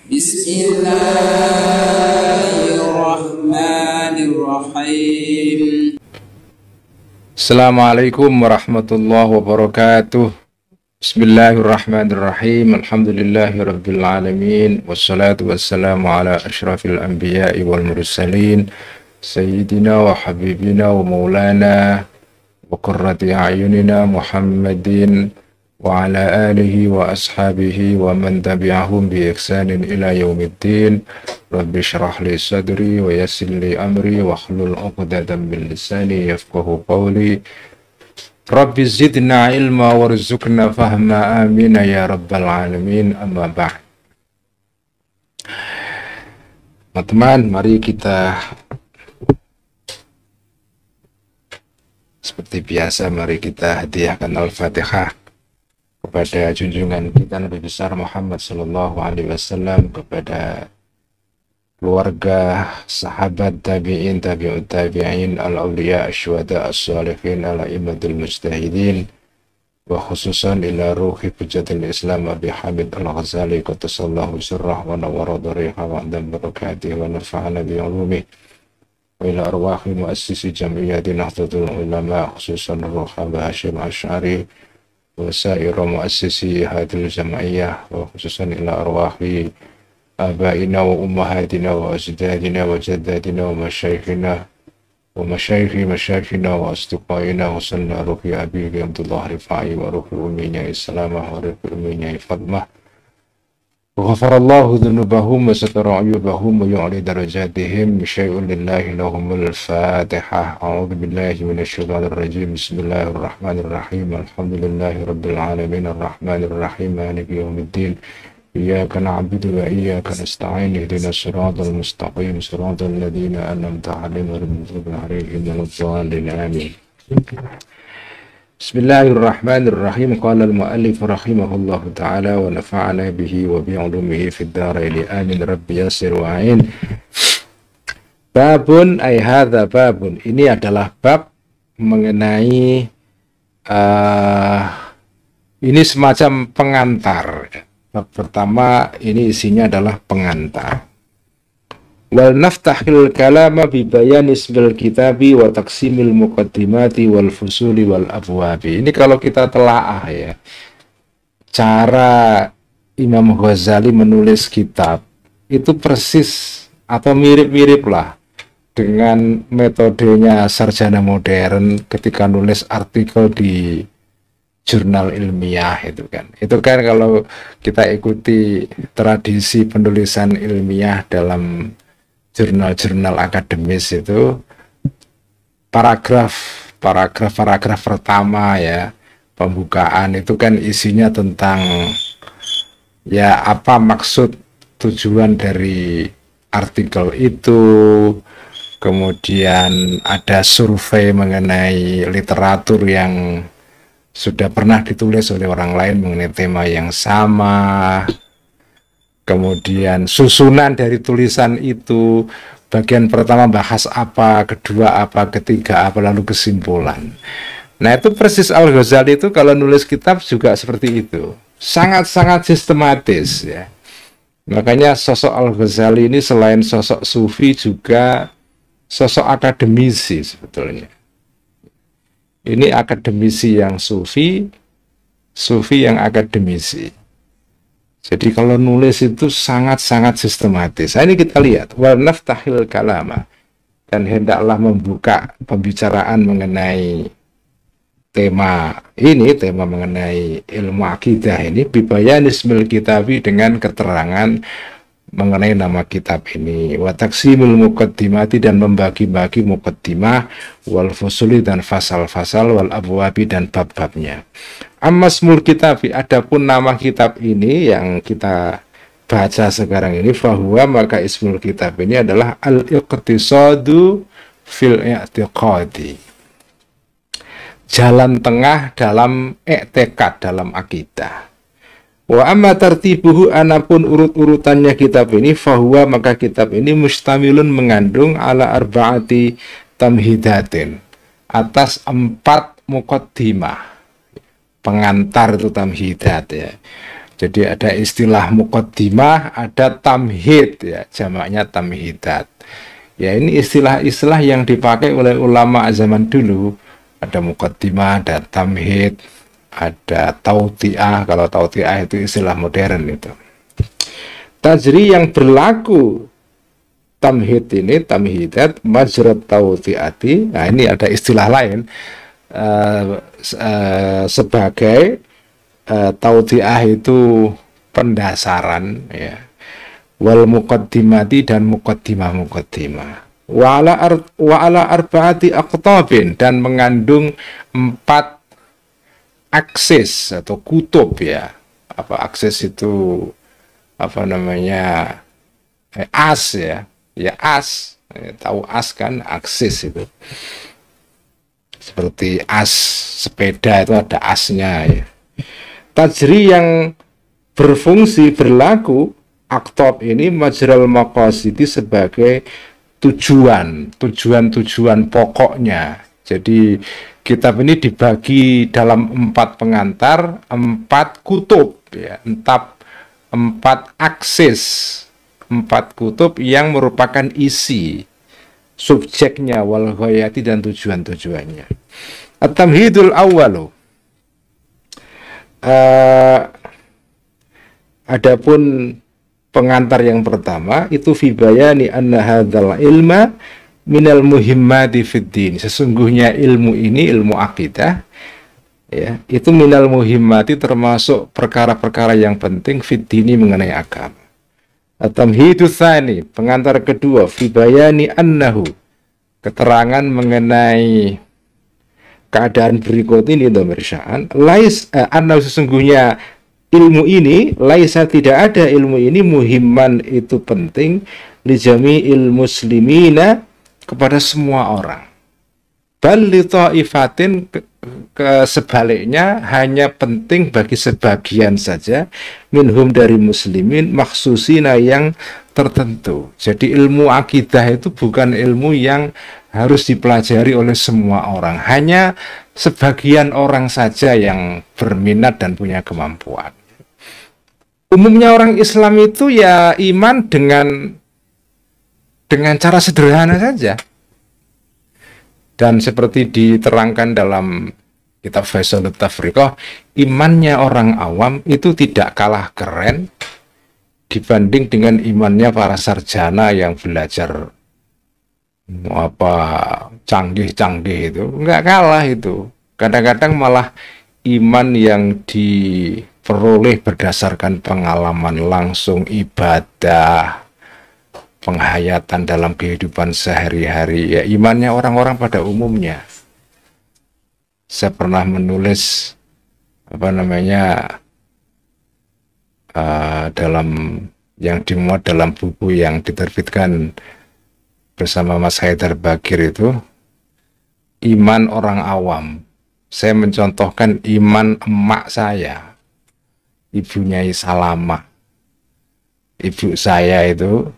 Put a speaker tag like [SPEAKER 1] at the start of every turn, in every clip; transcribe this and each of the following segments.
[SPEAKER 1] Bismillahirrahmanirrahim.
[SPEAKER 2] Assalamualaikum warahmatullahi wabarakatuh. Bismillahirrahmanirrahim. Alhamdulillahirabbil alamin wassalatu wassalamu ala asyrafil anbiya'i wal mursalin sayyidina wa habibina wa maulana wa qurrati a'yunina Muhammadin wa ala alihi wa ashabihi wa man tabi'ahum bi ihsanin ila yaumiddin. Rabbi syrah li sadri wa yassir li amri wa hlul 'uqdatam min lisani yafqahu qawli. Rabbi zidna ilma warzuqna fahma, amin ya rabbal alamin. Amma ba'd. Teman-teman, mari kita seperti biasa, mari kita hadiahkan Al-Fatihah kepada junjungan kita Nabi besar Muhammad sallallahu alaihi wasallam, kepada keluarga, sahabat, tabi'in, tabi'ut tabi'in, al-awliya, asyuhada, as-salihin, al-a'immatul mujtahidin, wa khususan ila ruhi hujjatul Islam Abi Hamid Al-Ghazali qaddasallahu sirrah wa nawwara dariha wa adam barakatihi wa nafa'ana bi ulumih, wa ila arwahi muassisi jam'iyyati Nahdlatul Ulama khususan Ruh Aba Hasyim Asy'ari wa saira muassisi hadil jam'iyyah, wa khususan ila arwahi abaina wa ummahatina wa ajdadina wa jaddadina wa masyayikhina wa masyayikhina wa asdiqaina wa salna ruhi abi Abdullah Rifai wa ruhi umminya Islamah wa ruhi umminya Fatmah wa ghafarallahu dhunubahum wa satara ayubahum wa yu'li darajatihim bisyai'un lillahi lahumul fatihah. A'udhu billahi minasyaitanir rajim. Bismillahirrahmanirrahim. Alhamdulillahi rabbil alamin arrahmanirrahim maliki yaumiddin. Iyyaka na'budu wa iyyaka nasta'in ihdinas siratal mustaqim siratal ladzina an'amta 'alaihim ghairil maghdubi 'alaihim waladdallin amin. Bismillahirrahmanirrahim. Qala al-mu'allif rahimahullahu ta'ala wa nafa'ana bihi wa bi 'ulumihi fid dharain amin. Rabbi yassir wa 'ain. Babun ay hadza babun. Ini adalah bab mengenai ini semacam pengantar. Bab pertama ini isinya adalah pengantar. Wal naftahil kalama bi bayan ismil kitabi wa taqsimil muqaddimati wal fusuli wal abwabi. Ini kalau kita telaah ya, cara Imam Ghazali menulis kitab itu persis atau mirip-mirip lah dengan metodenya sarjana modern ketika nulis artikel di jurnal ilmiah itu kan. Itu kan kalau kita ikuti tradisi penulisan ilmiah dalam jurnal-jurnal akademis itu, paragraf pertama ya, pembukaan itu kan isinya tentang ya apa maksud tujuan dari artikel itu, kemudian ada survei mengenai literatur yang sudah pernah ditulis oleh orang lain mengenai tema yang sama, kemudian susunan dari tulisan itu, bagian pertama bahas apa, kedua apa, ketiga apa, lalu kesimpulan. Nah itu persis Al-Ghazali itu kalau nulis kitab juga seperti itu, sangat-sangat sistematis ya. Makanya sosok Al-Ghazali ini selain sosok sufi juga sosok akademisi sebetulnya. Ini akademisi yang sufi yang akademisi. Jadi kalau nulis itu sangat-sangat sistematis. Nah, ini kita lihat. Wa naftahil kalama. Dan hendaklah membuka pembicaraan mengenai tema ini, tema mengenai ilmu akidah ini, bibayan ismil kitabi, dengan keterangan mengenai nama kitab ini, wa taqsimul muqaddimati, dan membagi-bagi muqaddimah, wal fusuli, dan fasal-fasal, wal abwabi, dan bab-babnya. Ammasmul kitabi, adapun nama kitab ini yang kita baca sekarang ini, fahuwa, maka ismul kitab ini adalah al-iqtisadu fil i'tiqadi, jalan tengah dalam i'tiqad, dalam akidah. Wa amma tartibuhu, anapun urut-urutannya kitab ini, fahuwa, maka kitab ini mustamilun, mengandung, ala arba'ati tamhidatin, atas 4 muqaddimah, pengantar itu tamhidat ya. Jadi ada istilah muqaddimah, ada tamhid ya, jamaknya tamhidat. Ya ini istilah-istilah yang dipakai oleh ulama zaman dulu. Ada muqaddimah, ada tamhid, ada tauti'ah. Kalau tauti'ah itu istilah modern itu. Tajri yang berlaku tamhid ini, tamhidat, majrat tauti'ati. Nah ini ada istilah lain sebagai tauti'ah itu pendasaran ya. Wal muqaddimati dan muqaddimah wa ala arba'ati aqtabin dan mengandung 4 aksis atau kutub ya. Apa aksis itu apa namanya as ya, ya as ya, tahu as kan, aksis itu seperti as sepeda itu ada asnya ya. Tajri yang berfungsi berlaku aktob ini majral maqasidi sebagai tujuan pokoknya. Jadi kitab ini dibagi dalam 4 pengantar, 4 kutub ya, 4 aksis, 4 kutub yang merupakan isi subjeknya wal ghayati dan tujuannya. At-tamhidul awwalu. Adapun pengantar yang pertama itu fi bayani anna hadzal ilma minal muhimmati fid din. Sesungguhnya ilmu ini, ilmu akidah ya, itu minal muhimmati termasuk perkara-perkara yang penting fid dini mengenai agama. At-tamhidu tsani, pengantar kedua fi bayani annahu, keterangan mengenai keadaan berikut ini domirsaan annahu, sesungguhnya ilmu ini, laisa tidak ada ilmu ini, muhimman itu penting, li jami'il muslimina kepada semua orang. Bal li ta'ifatin, sebaliknya hanya penting bagi sebagian saja, minhum dari muslimin, maksusina yang tertentu. Jadi ilmu akidah itu bukan ilmu yang harus dipelajari oleh semua orang, hanya sebagian orang saja yang berminat dan punya kemampuan. Umumnya orang Islam itu ya iman dengan cara sederhana saja. Dan seperti diterangkan dalam kitab Faisalut Tafriqah, imannya orang awam itu tidak kalah keren dibanding dengan imannya para sarjana yang belajar apa canggih-canggih itu. Enggak kalah itu. Kadang-kadang malah iman yang diperoleh berdasarkan pengalaman langsung, ibadah, penghayatan dalam kehidupan sehari-hari, ya imannya orang-orang pada umumnya. Saya pernah menulis apa namanya dalam yang dimuat dalam buku yang diterbitkan bersama Mas Haidar Bakir itu, iman orang awam. Saya mencontohkan iman emak saya, ibunya Salama. Ibu saya itu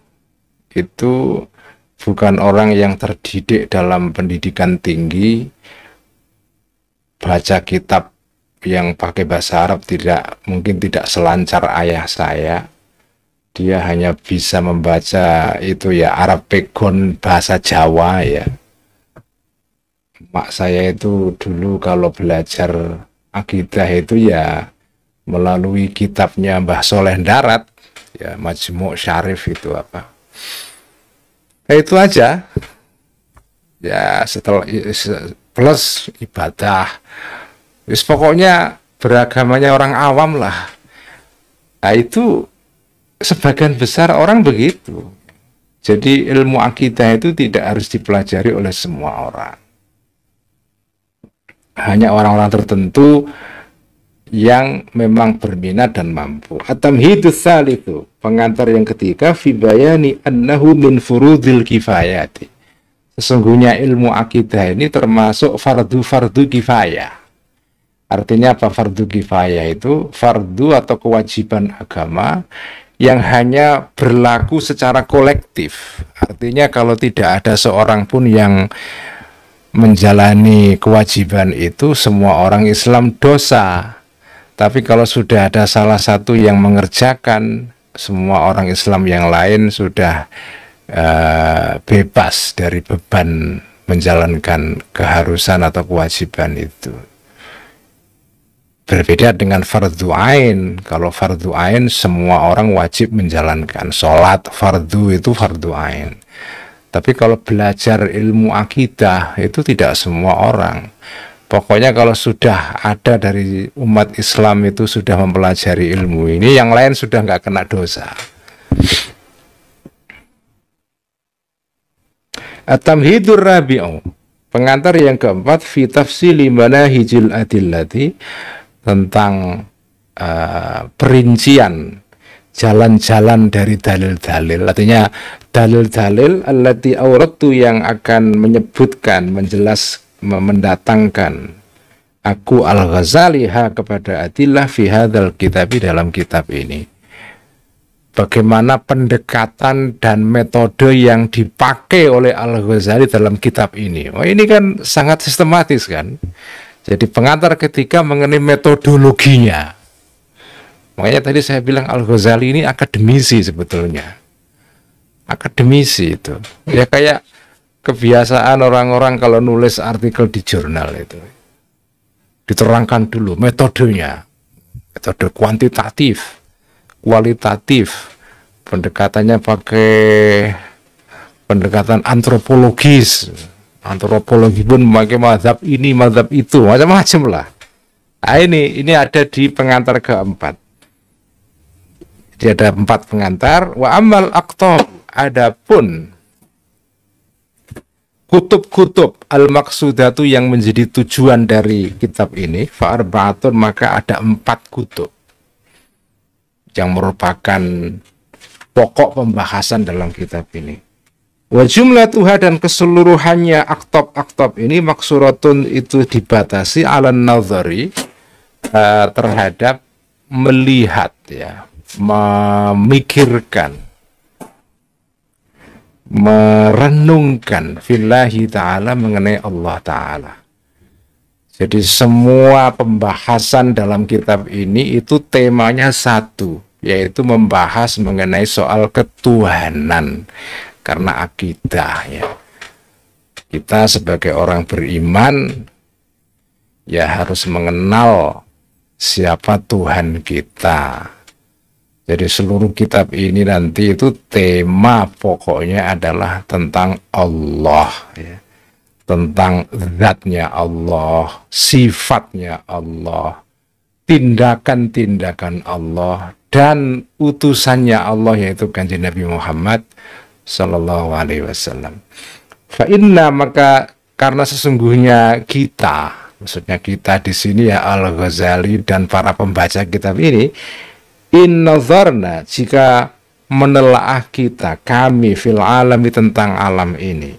[SPEAKER 2] bukan orang yang terdidik dalam pendidikan tinggi, baca kitab yang pakai bahasa Arab mungkin tidak selancar ayah saya. Dia hanya bisa membaca itu ya Arab pegon bahasa Jawa ya. Mak saya itu dulu kalau belajar akidah itu ya melalui kitabnya Mbah Soleh Darat ya, Majmu' Syarif itu apa. Nah, itu aja. Ya setelah plus ibadah. Pokoknya beragamanya orang awam lah. Nah, itu sebagian besar orang begitu. Jadi ilmu akidah itu tidak harus dipelajari oleh semua orang. Hanya orang-orang tertentu yang memang berminat dan mampu. At-tamhidus tsalitsu, pengantar yang ketiga, fi bayani annahu min furudil kifayati. Sesungguhnya ilmu akidah ini termasuk fardu kifayah. Artinya apa fardu kifayah itu? Fardu atau kewajiban agama yang hanya berlaku secara kolektif. Artinya kalau tidak ada seorang pun yang menjalani kewajiban itu, semua orang Islam dosa. Tapi kalau sudah ada salah satu yang mengerjakan, semua orang Islam yang lain sudah bebas dari beban menjalankan keharusan atau kewajiban itu. Berbeda dengan fardu ain. Kalau fardu ain semua orang wajib menjalankan. Sholat fardu itu fardu ain. Tapi kalau belajar ilmu akidah itu tidak semua orang. Pokoknya kalau sudah ada dari umat Islam itu sudah mempelajari ilmu ini, yang lain sudah nggak kena dosa. At-tamhidur rabi'u, pengantar yang keempat, fi tafsili manahijil adillati, tentang perincian jalan-jalan dari dalil-dalil. Artinya dalil-dalil allati aurattu, yang akan menyebutkan, mendatangkan aku Al-Ghazali kepada adillah fi hadzal kitab, dalam kitab ini. Bagaimana pendekatan dan metode yang dipakai oleh Al-Ghazali dalam kitab ini. Oh, ini kan sangat sistematis kan. Jadi pengantar ketiga mengenai metodologinya. Makanya tadi saya bilang Al-Ghazali ini akademisi sebetulnya. Akademisi itu. Ya kayak kebiasaan orang-orang kalau nulis artikel di jurnal itu. Diterangkan dulu metodenya. Metode kuantitatif, kualitatif. Pendekatannya pakai pendekatan antropologis. Antropologi pun memakai mazhab ini, mazhab itu, macam-macam lah. Nah, ini ada di pengantar keempat. Jadi ada 4 pengantar. Wa amal aqtab, adapun kutub-kutub al-maksudatu yang menjadi tujuan dari kitab ini, fa'arbaatun, maka ada 4 kutub yang merupakan pokok pembahasan dalam kitab ini. Wa jumlatuha, dan keseluruhannya aktab-aktab ini maksuratun, itu dibatasi ala nazari, terhadap melihat, ya, memikirkan, merenungkan fillahi ta'ala, mengenai Allah ta'ala. Jadi semua pembahasan dalam kitab ini itu temanya satu, yaitu membahas mengenai soal ketuhanan. Karena akidah, ya, kita sebagai orang beriman ya harus mengenal siapa Tuhan kita. Jadi seluruh kitab ini nanti itu tema pokoknya adalah tentang Allah, ya, tentang zatnya Allah, sifatnya Allah, tindakan-tindakan Allah, dan utusannya Allah, yaitu Kanjeng Nabi Muhammad Sallallahu Alaihi Wasallam. Fa inna, maka karena sesungguhnya kita, maksudnya kita di sini ya Al-Ghazali dan para pembaca kitab ini, in nazarna, jika menelaah kita, kami fil alami, tentang alam ini,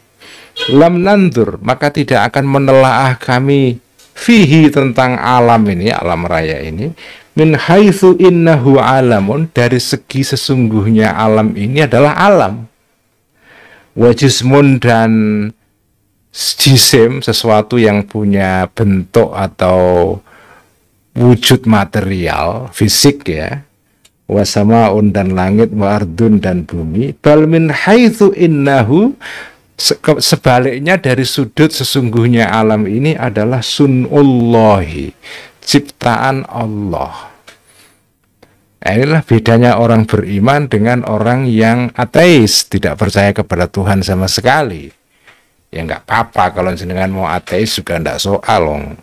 [SPEAKER 2] lam nandur, maka tidak akan menelaah kami fihi, tentang alam ini, alam raya ini, min haitsu innahu alamun, dari segi sesungguhnya alam ini adalah alam. Wajismun, dan jisim, sesuatu yang punya bentuk atau wujud material, fisik, ya. Wasamaun, dan langit, wa ardun, dan bumi. Bal min haitsu innahu, sebaliknya dari sudut sesungguhnya alam ini adalah sunullahi, ciptaan Allah. Nah, inilah bedanya orang beriman dengan orang yang ateis, tidak percaya kepada Tuhan sama sekali. Ya nggak apa-apa kalau jenengan mau ateis juga nggak soal,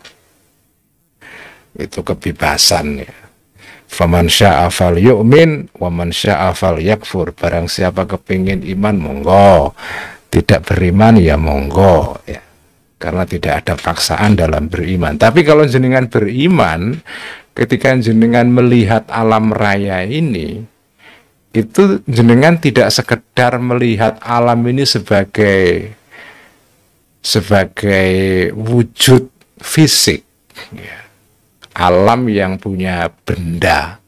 [SPEAKER 2] itu kebebasan, ya. Faman syaa falyu'min wa man syaa falyakfur. Barang siapa kepingin iman, monggo. Tidak beriman, ya monggo, ya. Karena tidak ada paksaan dalam beriman. Tapi kalau jenengan beriman, ketika jenengan melihat alam raya ini, itu jenengan tidak sekedar melihat alam ini sebagai wujud fisik, ya. Alam yang punya benda,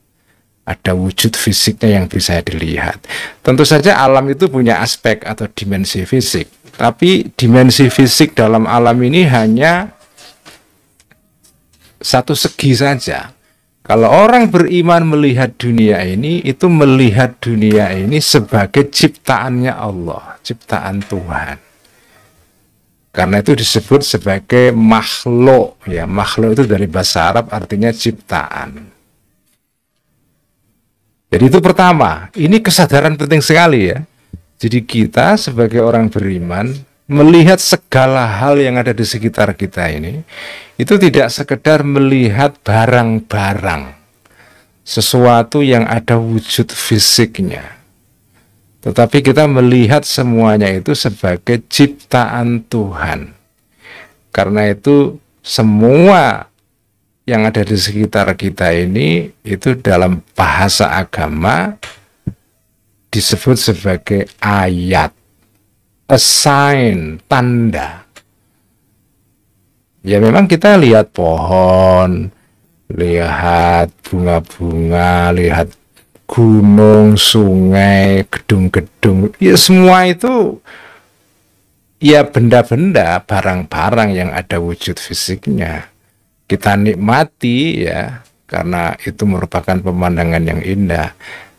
[SPEAKER 2] ada wujud fisiknya yang bisa dilihat. Tentu saja alam itu punya aspek atau dimensi fisik, tapi dimensi fisik dalam alam ini hanya satu segi saja. Kalau orang beriman melihat dunia ini, itu melihat dunia ini sebagai ciptaannya Allah, ciptaan Tuhan. Karena itu disebut sebagai makhluk. Ya, makhluk itu dari bahasa Arab artinya ciptaan. Jadi itu pertama, ini kesadaran penting sekali ya. Jadi kita sebagai orang beriman melihat segala hal yang ada di sekitar kita ini, itu tidak sekedar melihat barang-barang, sesuatu yang ada wujud fisiknya, tetapi kita melihat semuanya itu sebagai ciptaan Tuhan. Karena itu semua yang ada di sekitar kita ini, itu dalam bahasa agama disebut sebagai ayat, a sign, tanda. Ya memang kita lihat pohon, lihat bunga-bunga, lihat gunung, sungai, gedung-gedung, ya semua itu ya benda-benda, barang-barang yang ada wujud fisiknya. Kita nikmati ya, karena itu merupakan pemandangan yang indah.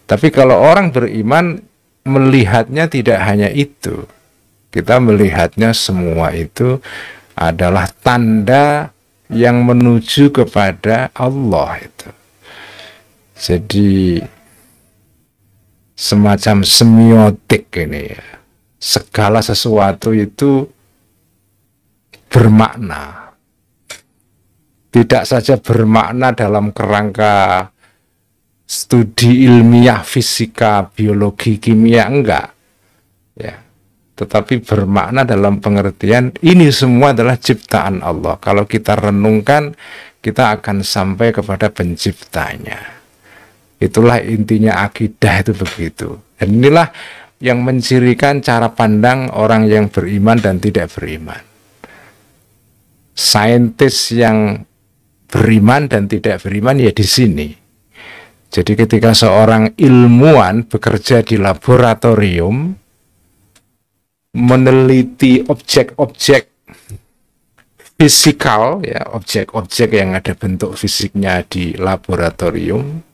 [SPEAKER 2] Tapi kalau orang beriman melihatnya tidak hanya itu. Kita melihatnya semua itu adalah tanda yang menuju kepada Allah itu. Jadi semacam semiotik ini ya. Segala sesuatu itu bermakna. Tidak saja bermakna dalam kerangka studi ilmiah fisika, biologi, kimia, enggak. Ya. Tetapi bermakna dalam pengertian ini semua adalah ciptaan Allah. Kalau kita renungkan, kita akan sampai kepada penciptanya. Itulah intinya akidah itu begitu. Dan inilah yang mencirikan cara pandang orang yang beriman dan tidak beriman. Saintis yang beriman dan tidak beriman ya di sini. Jadi ketika seorang ilmuwan bekerja di laboratorium, meneliti objek-objek fisikal, ya, objek-objek yang ada bentuk fisiknya di laboratorium,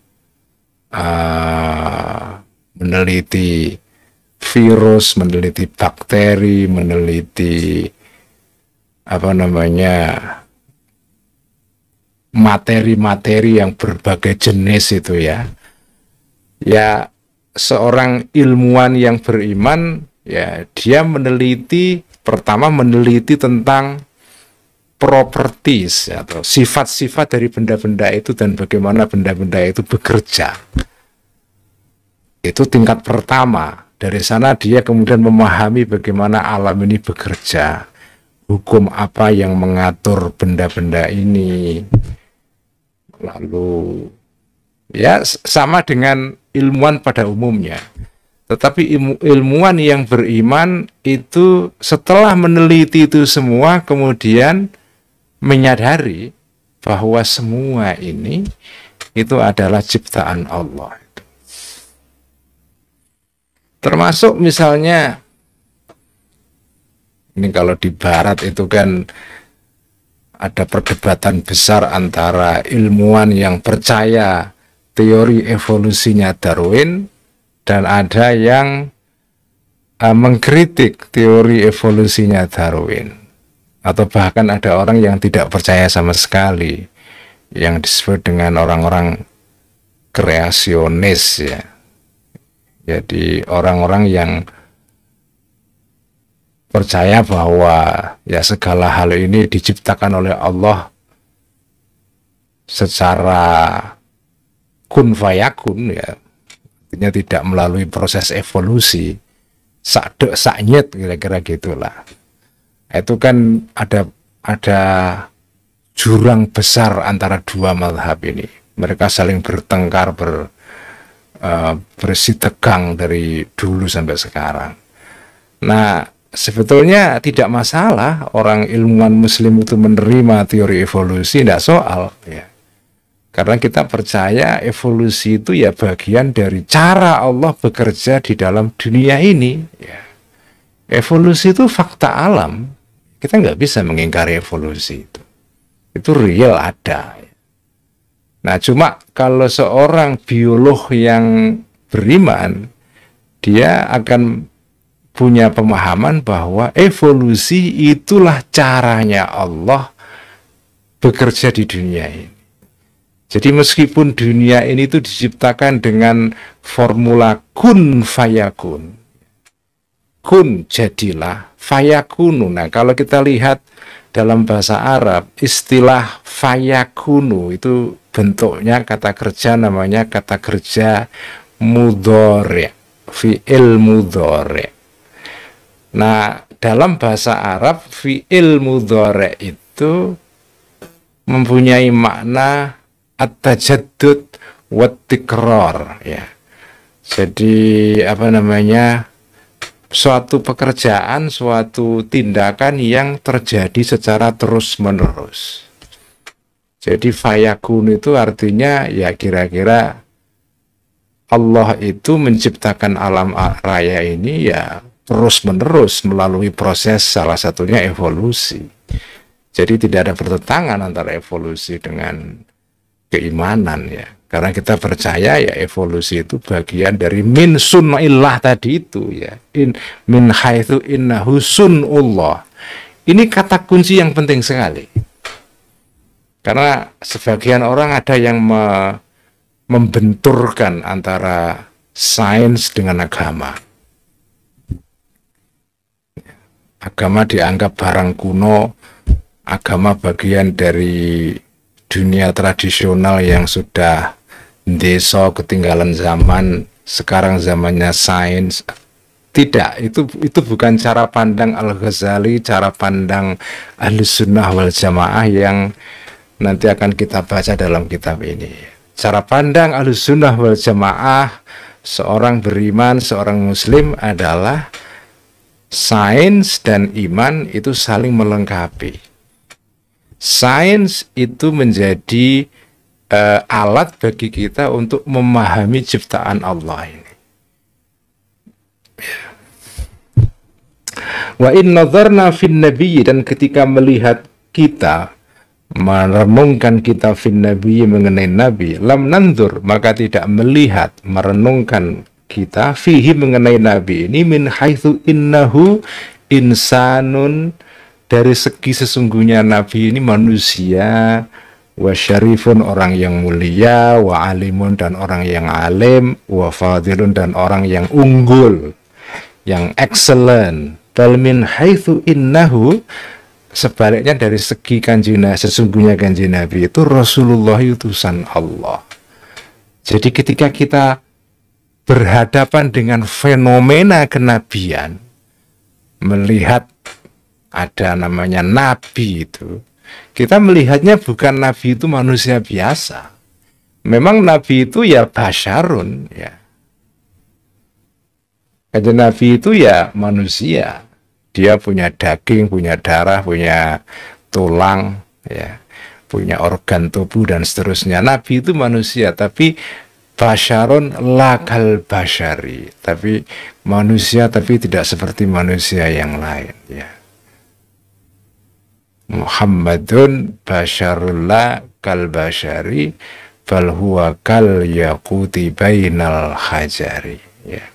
[SPEAKER 2] meneliti virus, meneliti bakteri, meneliti materi-materi yang berbagai jenis itu ya. Ya, seorang ilmuwan yang beriman ya, dia pertama meneliti tentang properties atau sifat-sifat dari benda-benda itu dan bagaimana benda-benda itu bekerja. Itu tingkat pertama. Dari sana dia kemudian memahami bagaimana alam ini bekerja, hukum apa yang mengatur benda-benda ini. Lalu ya sama dengan ilmuwan pada umumnya. Tetapi ilmuwan yang beriman itu setelah meneliti itu semua kemudian menyadari bahwa semua ini itu adalah ciptaan Allah. Termasuk misalnya, ini kalau di barat itu kan ada perdebatan besar antara ilmuwan yang percaya teori evolusinya Darwin dan ada yang mengkritik teori evolusinya Darwin. Atau bahkan ada orang yang tidak percaya sama sekali, yang disebut dengan orang-orang kreasionis ya. Jadi orang-orang yang percaya bahwa ya segala hal ini diciptakan oleh Allah secara kun fayakun ya, artinya tidak melalui proses evolusi, sakdek saknyet kira-kira gitulah. Itu kan ada jurang besar antara dua mazhab ini. Mereka saling bertengkar, bersitegang dari dulu sampai sekarang. Nah, sebetulnya tidak masalah orang ilmuwan muslim itu menerima teori evolusi, tidak soal ya. Karena kita percaya evolusi itu ya bagian dari cara Allah bekerja di dalam dunia ini ya. Evolusi itu fakta alam. Kita nggak bisa mengingkari evolusi itu. Itu real ada. Nah, cuma kalau seorang biolog yang beriman, dia akan punya pemahaman bahwa evolusi itulah caranya Allah bekerja di dunia ini. Jadi meskipun dunia ini itu diciptakan dengan formula kun fayakun, kun jadilah, fayakunu. Nah, kalau kita lihat dalam bahasa Arab, istilah fayakunu itu bentuknya kata kerja, namanya kata kerja mudhari', fi'il mudhari'. Nah, dalam bahasa Arab fi'il mudhari' itu mempunyai makna at-tajaddud wa tikrar, ya. Jadi apa namanya, suatu pekerjaan, suatu tindakan yang terjadi secara terus-menerus. Jadi fayakun itu artinya ya kira-kira Allah itu menciptakan alam raya ini ya terus-menerus melalui proses salah satunya evolusi. Jadi tidak ada pertentangan antara evolusi dengan keimanan, ya. Karena kita percaya ya evolusi itu bagian dari min sunnillah tadi itu, ya. Min haitsu innahu sunnullah. Ini kata kunci yang penting sekali. Karena sebagian orang ada yang membenturkan antara sains dengan agama. Agama dianggap barang kuno, agama bagian dari dunia tradisional yang sudah desa ketinggalan zaman, sekarang zamannya sains. Tidak, itu bukan cara pandang Al-Ghazali, cara pandang Ahlussunnah wal Jamaah yang nanti akan kita baca dalam kitab ini. Cara pandang Ahlussunnah wal Jamaah seorang beriman, seorang muslim adalah sains dan iman itu saling melengkapi. Sains itu menjadi alat bagi kita untuk memahami ciptaan Allah ini. Wa in nadharna fin nabi, dan ketika melihat kita, merenungkan kita fin nabi, mengenai nabi, lam nandur, maka tidak melihat, merenungkan kita fihi, mengenai nabi ini, min haitsu innahu insanun, dari segi sesungguhnya nabi ini manusia, wa syarifun, orang yang mulia, wa alimun, dan orang yang alim, wa fadilun, dan orang yang unggul, yang excellent. Bal min haitsu innahu, sebaliknya dari segi kanjeng, sesungguhnya kanjeng Nabi itu Rasulullah, utusan Allah. Jadi ketika kita berhadapan dengan fenomena kenabian, melihat ada namanya nabi itu, kita melihatnya bukan nabi itu manusia biasa. Memang nabi itu ya basyarun, ya. Kanjeng Nabi itu ya manusia. Dia punya daging, punya darah, punya tulang, ya, punya organ tubuh dan seterusnya. Nabi itu manusia, tapi basyarun lakal basyari, tapi manusia tapi tidak seperti manusia yang lain, ya. Muhammadun basyarullah kal basyari bal huwa kal yaquti bainal hajari, ya.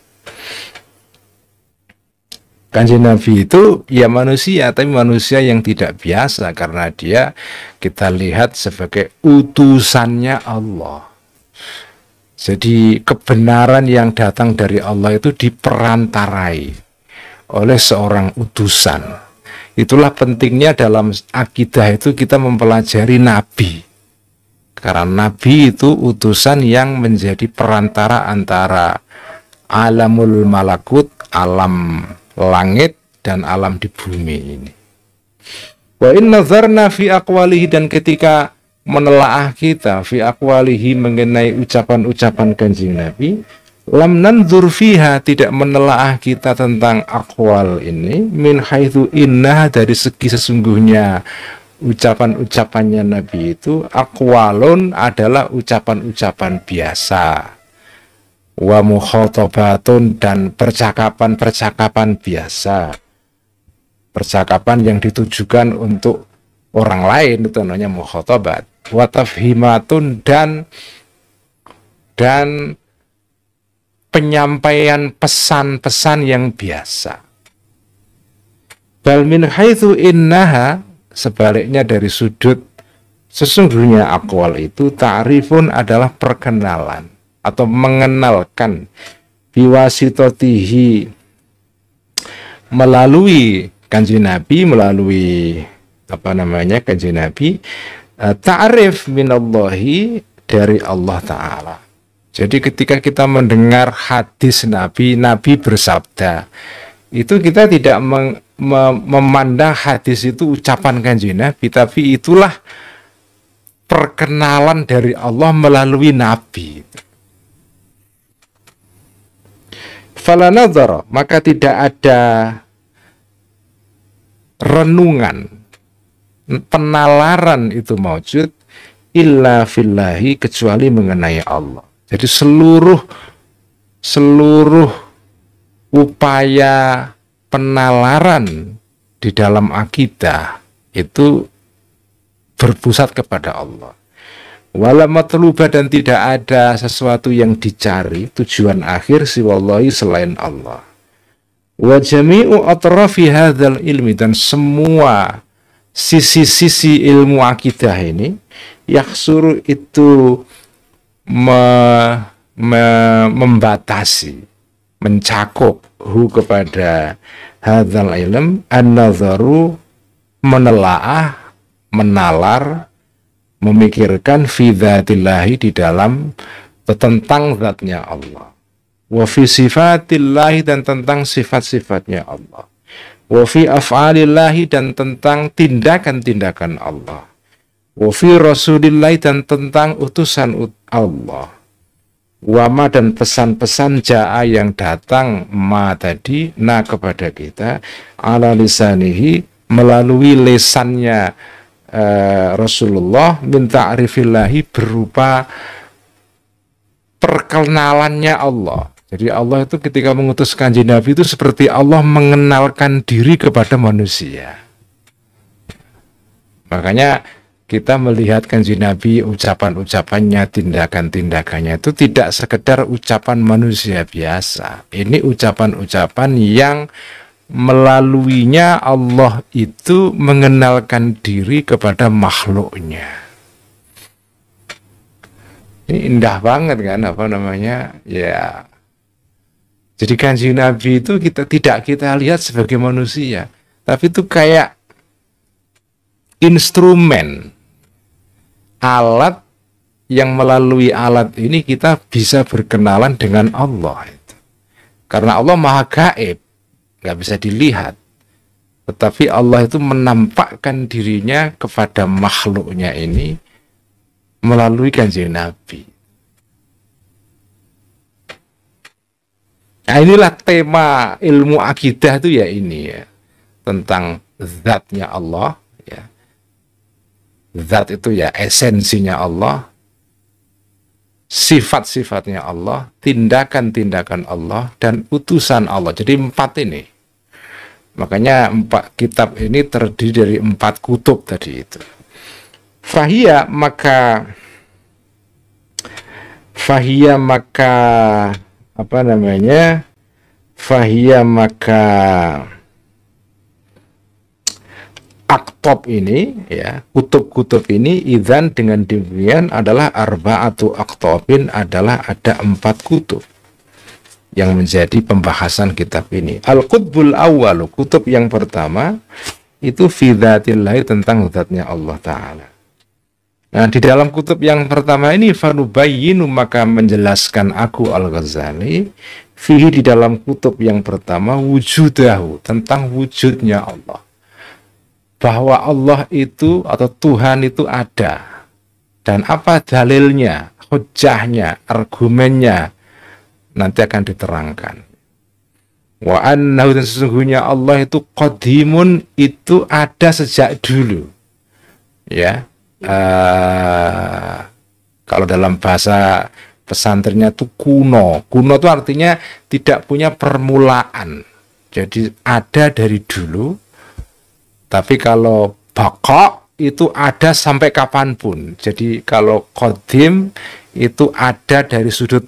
[SPEAKER 2] Kanjeng Nabi itu ya manusia, tapi manusia yang tidak biasa, karena dia kita lihat sebagai utusannya Allah. Jadi kebenaran yang datang dari Allah itu diperantarai oleh seorang utusan. Itulah pentingnya dalam akidah itu kita mempelajari Nabi. Karena Nabi itu utusan yang menjadi perantara antara alamul malakut, alam langit, dan alam di bumi ini. Wa in nazarna fi aqwalihi, dan ketika menelaah kita fi aqwalihi, mengenai ucapan-ucapan kanjeng Nabi, lam nanzur fiha, tidak menelaah kita tentang aqwal ini, min haitsu inna, dari segi sesungguhnya ucapan-ucapannya Nabi itu, aqwalun adalah ucapan-ucapan biasa, wa mukhatabatun, dan percakapan-percakapan biasa, percakapan yang ditujukan untuk orang lain, itu namanya mukhatabat. wa tafhimatun, dan penyampaian pesan-pesan yang biasa. Bal min haitsu innaha, sebaliknya dari sudut sesungguhnya aqwal itu ta'rifun adalah perkenalan atau mengenalkan, biwasitotihi, melalui Kanjeng Nabi, melalui Kanjeng Nabi, ta'rif minallahi, dari Allah Ta'ala. Jadi ketika kita mendengar hadis Nabi, Nabi bersabda, itu kita tidak memandang hadis itu ucapan Kanjeng Nabi, tapi itulah perkenalan dari Allah melalui Nabi. Fala nadhara, maka tidak ada renungan, penalaran itu maujud illa fillahi, kecuali mengenai Allah. Jadi seluruh upaya penalaran di dalam akidah itu berpusat kepada Allah. Wala matluba, dan tidak ada sesuatu yang dicari, tujuan akhir siwallahi, selain Allah. Wa jami'u atrafi hadzal ilmi, dan semua sisi-sisi ilmu akidah ini yaksuru itu membatasi, mencakup kepada hadzal ilm an-nadharu, menelaah, menalar, memikirkan fi dzatillahi, di dalam tentang zatnya Allah, wa fi sifatillahi, dan tentang sifat-sifatnya Allah, wa fi af'alillahi, dan tentang tindakan-tindakan Allah, wa fi rasulillahi, dan tentang utusan Allah, wama, dan pesan-pesan ja'a yang datang, ma tadi, na kepada kita, ala lisanihi, melalui lisannya Rasulullah, min ta'rifillahi, berupa perkenalannya Allah. Jadi Allah itu ketika mengutus Kanjeng Nabi itu seperti Allah mengenalkan diri kepada manusia. Makanya kita melihat Kanjeng Nabi, ucapan-ucapannya, tindakan-tindakannya itu tidak sekedar ucapan manusia biasa. Ini ucapan-ucapan yang melaluinya Allah itu mengenalkan diri kepada makhluknya. Ini indah banget kan, ya. Jadi Kanjeng Nabi itu tidak kita lihat sebagai manusia, tapi itu kayak instrumen, alat yang melalui alat ini kita bisa berkenalan dengan Allah itu. Karena Allah Maha Gaib, nggak bisa dilihat, tetapi Allah itu menampakkan dirinya kepada makhluknya ini melalui Kanjeng Nabi. Nah, inilah tema ilmu akidah itu, ya ini ya, tentang zatnya Allah, ya. Zat itu ya esensinya Allah, sifat-sifatnya Allah, tindakan-tindakan Allah, dan utusan Allah. Jadi 4 ini. Makanya 4 kitab ini terdiri dari 4 kutub tadi itu. Fahia maka aktob ini, ya, kutub-kutub ini, idzan, dengan demikian, adalah arba'atu aktobin, adalah ada 4 kutub yang menjadi pembahasan kitab ini. Al-Qutbul Awwalu, kutub yang pertama itu fi dzatillahi, tentang zatnya Allah Ta'ala. Nah, di dalam kutub yang pertama ini, fanubayyinu, maka menjelaskan aku Al-Ghazali, fihi, di dalam kutub yang pertama, wujudahu, tentang wujudnya Allah, bahwa Allah itu atau Tuhan itu ada, dan apa dalilnya, hujjahnya, argumennya, nanti akan diterangkan. Wa annahu, dan sesungguhnya Allah itu qadimun, itu ada sejak dulu, ya. Kalau dalam bahasa pesantrennya itu kuno itu artinya tidak punya permulaan, jadi ada dari dulu. Tapi kalau baqa, itu ada sampai kapanpun. Jadi kalau qadim itu ada dari sudut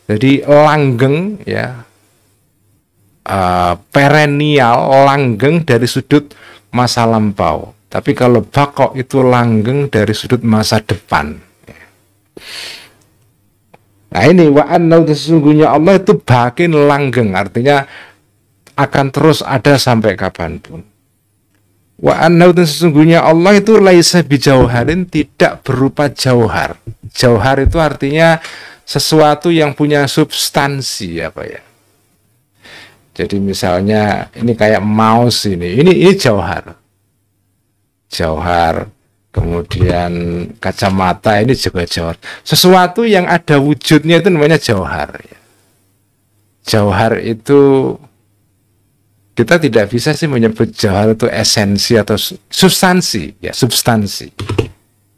[SPEAKER 2] jadi langgeng ya, perennial, langgeng dari sudut masa lampau. Tapi kalau baqo itu langgeng dari sudut masa depan. Nah ini wa anna, sesungguhnya Allah itu bakin langgeng, artinya akan terus ada sampai kapanpun. Wa anna, sesungguhnya Allah itu laisa bijauharin, tidak berupa jauhar. Jauhar itu artinya sesuatu yang punya substansi apa ya. Jadi misalnya ini kayak mouse ini jauhar. Jauhar. Kemudian kacamata ini juga jauhar. Sesuatu yang ada wujudnya itu namanya jauhar. Jauhar itu kita tidak bisa sih menyebut jauhar itu esensi atau substansi, ya substansi.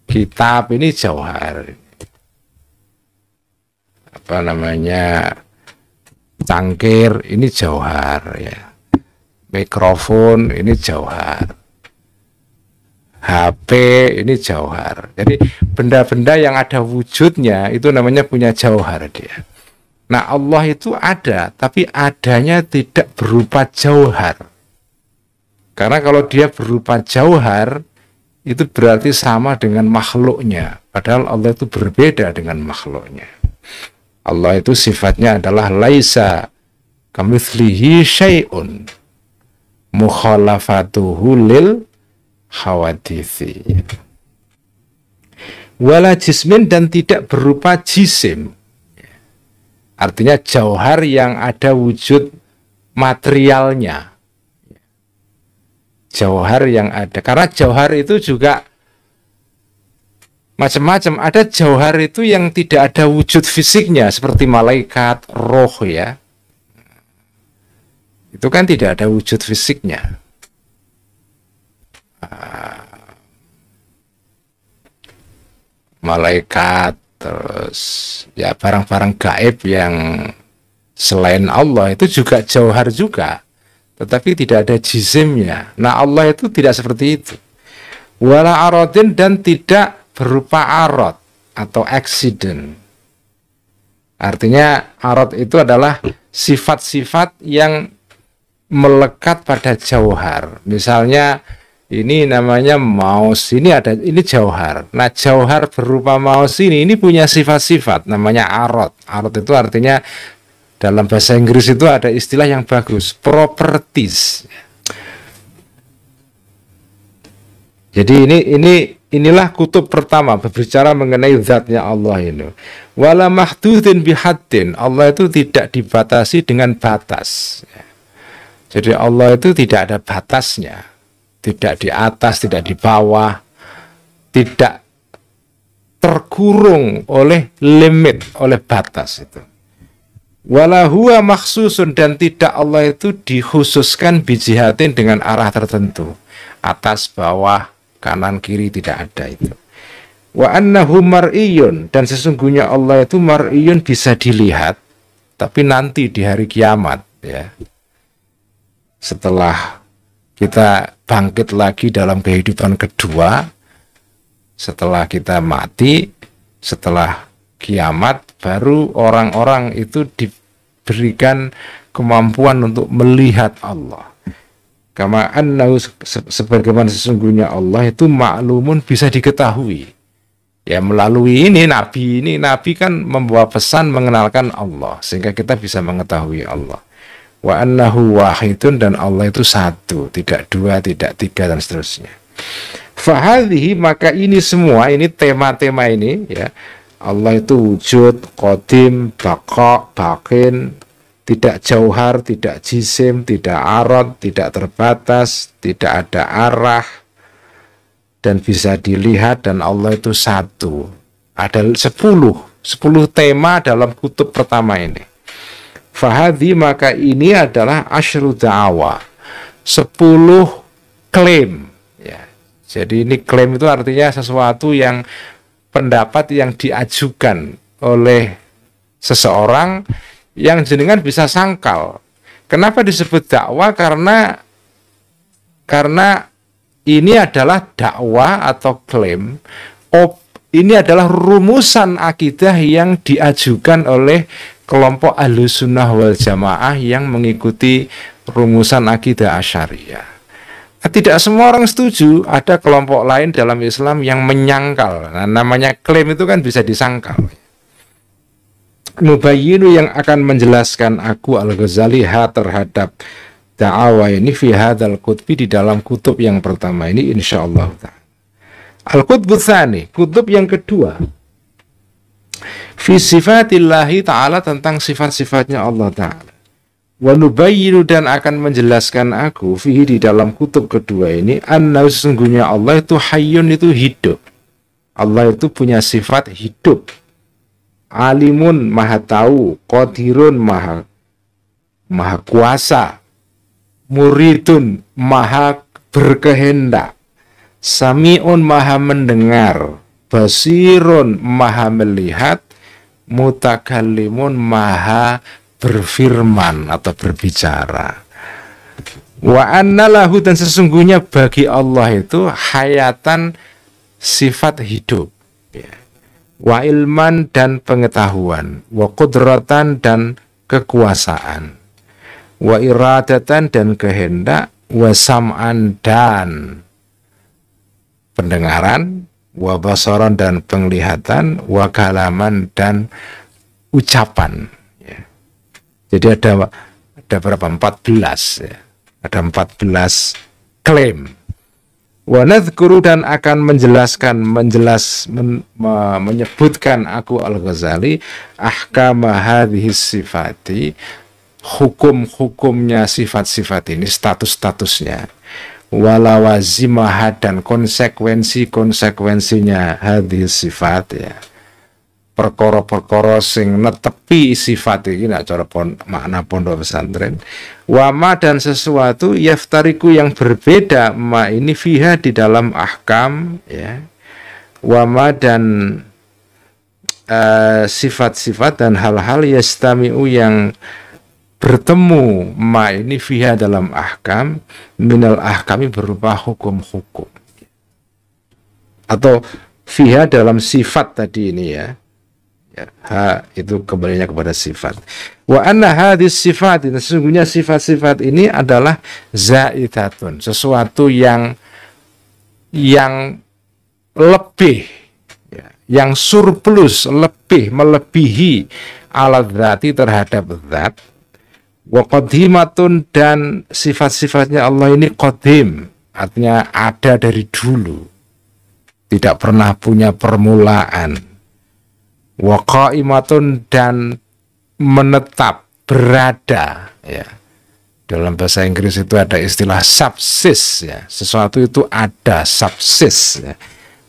[SPEAKER 2] Kitab ini jauhar. Apa namanya? Cangkir ini jauhar ya. Mikrofon ini jauhar. HP ini jauhar. Jadi benda-benda yang ada wujudnya itu namanya punya jauhar dia. Nah Allah itu ada, tapi adanya tidak berupa jauhar. Karena kalau dia berupa jauhar, itu berarti sama dengan makhluknya. Padahal Allah itu berbeda dengan makhluknya. Allah itu sifatnya adalah laisa kamitslihi syai'un mukhalafatuhu lil hawadisi. Wala jismin, dan tidak berupa jisim. Artinya jauhar yang ada wujud materialnya. Jauhar yang ada. Karena jauhar itu juga macam-macam. Ada jauhar itu yang tidak ada wujud fisiknya, seperti malaikat, roh ya. Itu kan tidak ada wujud fisiknya. Malaikat, terus ya barang-barang gaib yang selain Allah itu juga jauhar juga, tetapi tidak ada jisimnya. Nah Allah itu tidak seperti itu. Wala arodin, dan tidak berupa arod atau accident. Artinya arod itu adalah sifat-sifat yang melekat pada jauhar. Misalnya ini namanya mouse, ini jauhar. Nah jauhar berupa mouse ini punya sifat-sifat namanya arod. Arod itu artinya dalam bahasa Inggris itu ada istilah yang bagus, properties. Jadi inilah kutub pertama berbicara mengenai zatnya Allah ini. Wala mahdudin bihaddin, Allah itu tidak dibatasi dengan batas. Jadi Allah itu tidak ada batasnya. Tidak di atas, tidak di bawah, tidak terkurung oleh limit, oleh batas itu. Wala huwa makhsusun, dan tidak Allah itu dikhususkan bijihatin dengan arah tertentu. Atas, bawah, kanan, kiri, tidak ada itu. Wa annahu mar'iyun, dan sesungguhnya Allah itu mar'iyun, bisa dilihat, tapi nanti di hari kiamat ya. Setelah kita bangkit lagi dalam kehidupan kedua, setelah kita mati, setelah kiamat, baru orang-orang itu diberikan kemampuan untuk melihat Allah. Kama annahu, sebagaimana sesungguhnya Allah itu maklumun, bisa diketahui. Ya melalui Nabi kan membawa pesan mengenalkan Allah, sehingga kita bisa mengetahui Allah. Wa annahu wahidun, dan Allah itu satu, tidak dua, tidak tiga, dan seterusnya. Fahadhihi, maka ini semua, ini tema-tema ini ya. Allah itu wujud, qadim, baqa, bakin, tidak jauhar, tidak jisim, tidak arad, tidak terbatas, tidak ada arah, dan bisa dilihat, dan Allah itu satu. Ada 10 tema dalam kutub pertama ini. Fahadhi, maka ini adalah asyru da'awa, 10 klaim ya. Jadi ini klaim itu artinya sesuatu yang pendapat yang diajukan oleh seseorang yang jenengan bisa sangkal. Kenapa disebut dakwah? Karena ini adalah dakwah atau klaim. Ini adalah rumusan akidah yang diajukan oleh kelompok Ahlussunnah wal Jamaah yang mengikuti rumusan akidah Asy'ariyah. Tidak semua orang setuju. Ada kelompok lain dalam Islam yang menyangkal. Nah, namanya klaim itu kan bisa disangkal. Mubayyinu yang akan menjelaskan aku Al-Ghazali terhadap da'awah ini fi hadzal kutbi di dalam kutub yang pertama ini insyaallah ta'ala. Al-Qutbu Tsani, kutub yang kedua, fi sifatillahi ta'ala, tentang sifat-sifatnya Allah ta'ala. Wa nubayyinu, dan akan menjelaskan aku fihi, di dalam kutub kedua ini, anna, sesungguhnya Allah itu hayyun, itu hidup. Allah itu punya sifat hidup. Alimun, maha tahu. Qadirun, maha kuasa. Muridun, maha berkehendak. Sami'un, maha mendengar. Basirun, maha melihat. Mutakallimun, maha berfirman atau berbicara. Wa annalahu, dan sesungguhnya bagi Allah itu hayatan, sifat hidup, ya. Wa ilman, dan pengetahuan. Wa qudratan, dan kekuasaan. Wa iradatan, dan kehendak. Wa sam'an, dan pendengaran. Wa basaran, dan penglihatan. Wa kalaman, dan ucapan, ya. Jadi ada berapa? 14, ya. Ada 14 klaim. Wa nadhkuru, dan akan menyebutkan aku Al-Ghazali ahkama hadhihi sifati, hukum-hukumnya sifat-sifat ini, status-statusnya. Walawazimah, dan konsekuensi-konsekuensinya hadhihi sifat, ya. Perkara-perkara sing netepi sifat iki, nak cara makna pondok pesantren. Wama, dan sesuatu yaftariku, yang berbeda, ma ini fiha, di dalam ahkam, ya. Wama, dan sifat-sifat dan hal-hal yastami'u, yang bertemu, ma ini fiha, dalam ahkam, minal ahkami, berupa hukum-hukum, atau fiha, dalam sifat tadi ini, ya. Ya, ha itu kembalinya kepada sifat. Wa anna hadis sifat, sesungguhnya sifat-sifat ini adalah zaidatun, sesuatu yang lebih, ya, yang surplus, lebih, melebihi ala dzati, terhadap zat. Wa qadimatun, dan sifat-sifatnya Allah ini qadim, artinya ada dari dulu, tidak pernah punya permulaan. Wa qaimatun, dan menetap, berada, ya. Dalam bahasa Inggris itu ada istilah subsist, ya. Sesuatu itu ada, subsist, ya,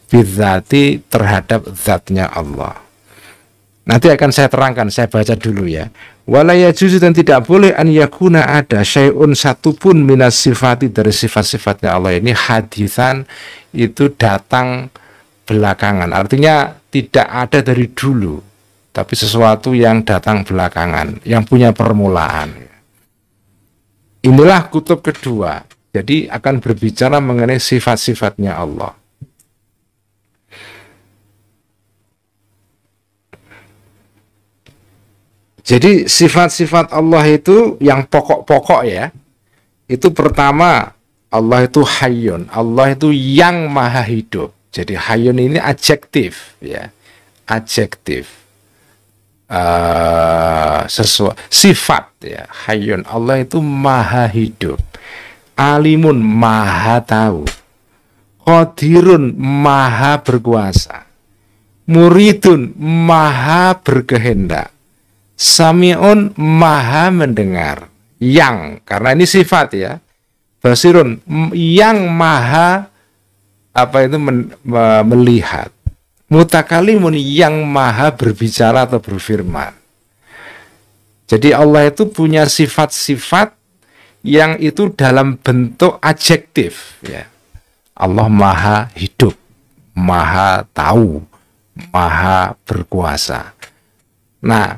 [SPEAKER 2] bidzati, terhadap zatnya Allah. Nanti akan saya terangkan, saya baca dulu, ya. Wala yajuzu, dan tidak boleh an yakuna, ada syai'un, satupun minas sifati, dari sifat-sifatnya Allah ini, haditsan, itu datang belakangan, artinya tidak ada dari dulu, tapi sesuatu yang datang belakangan, yang punya permulaan. Inilah kutub kedua, jadi akan berbicara mengenai sifat-sifatnya Allah. Jadi sifat-sifat Allah itu yang pokok-pokok, ya. Itu pertama, Allah itu hayyun, Allah itu yang maha hidup. Jadi hayyun ini adjektif, ya, adjektif, sifat, ya. Hayyun, Allah itu maha hidup. Alimun, maha tahu. Qadirun, maha berkuasa. Muridun, maha berkehendak. Sami'un, maha mendengar. Yang, karena ini sifat, ya. Basirun, yang maha melihat. Mutakalimun, yang maha berbicara atau berfirman. Jadi Allah itu punya sifat-sifat yang itu dalam bentuk adjektif, ya. Allah maha hidup, maha tahu, maha berkuasa. Nah,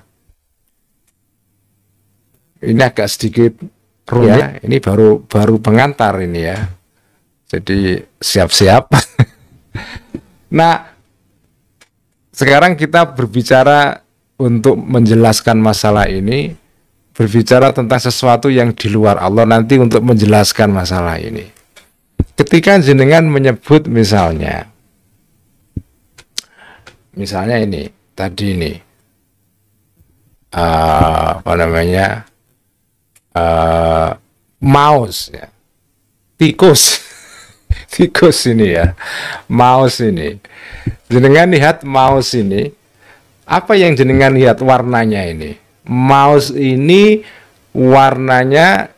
[SPEAKER 2] ini agak sedikit rumit, ya. Ini baru pengantar ini, ya. Jadi siap-siap. Nah, sekarang kita berbicara untuk menjelaskan masalah ini, berbicara tentang sesuatu yang di luar Allah nanti untuk menjelaskan masalah ini. Ketika jenengan menyebut misalnya ini tadi ini apa namanya mouse ya, tikus. Tikus ini ya, mouse ini. Jenengan lihat mouse ini, apa yang jenengan lihat warnanya ini? Mouse ini warnanya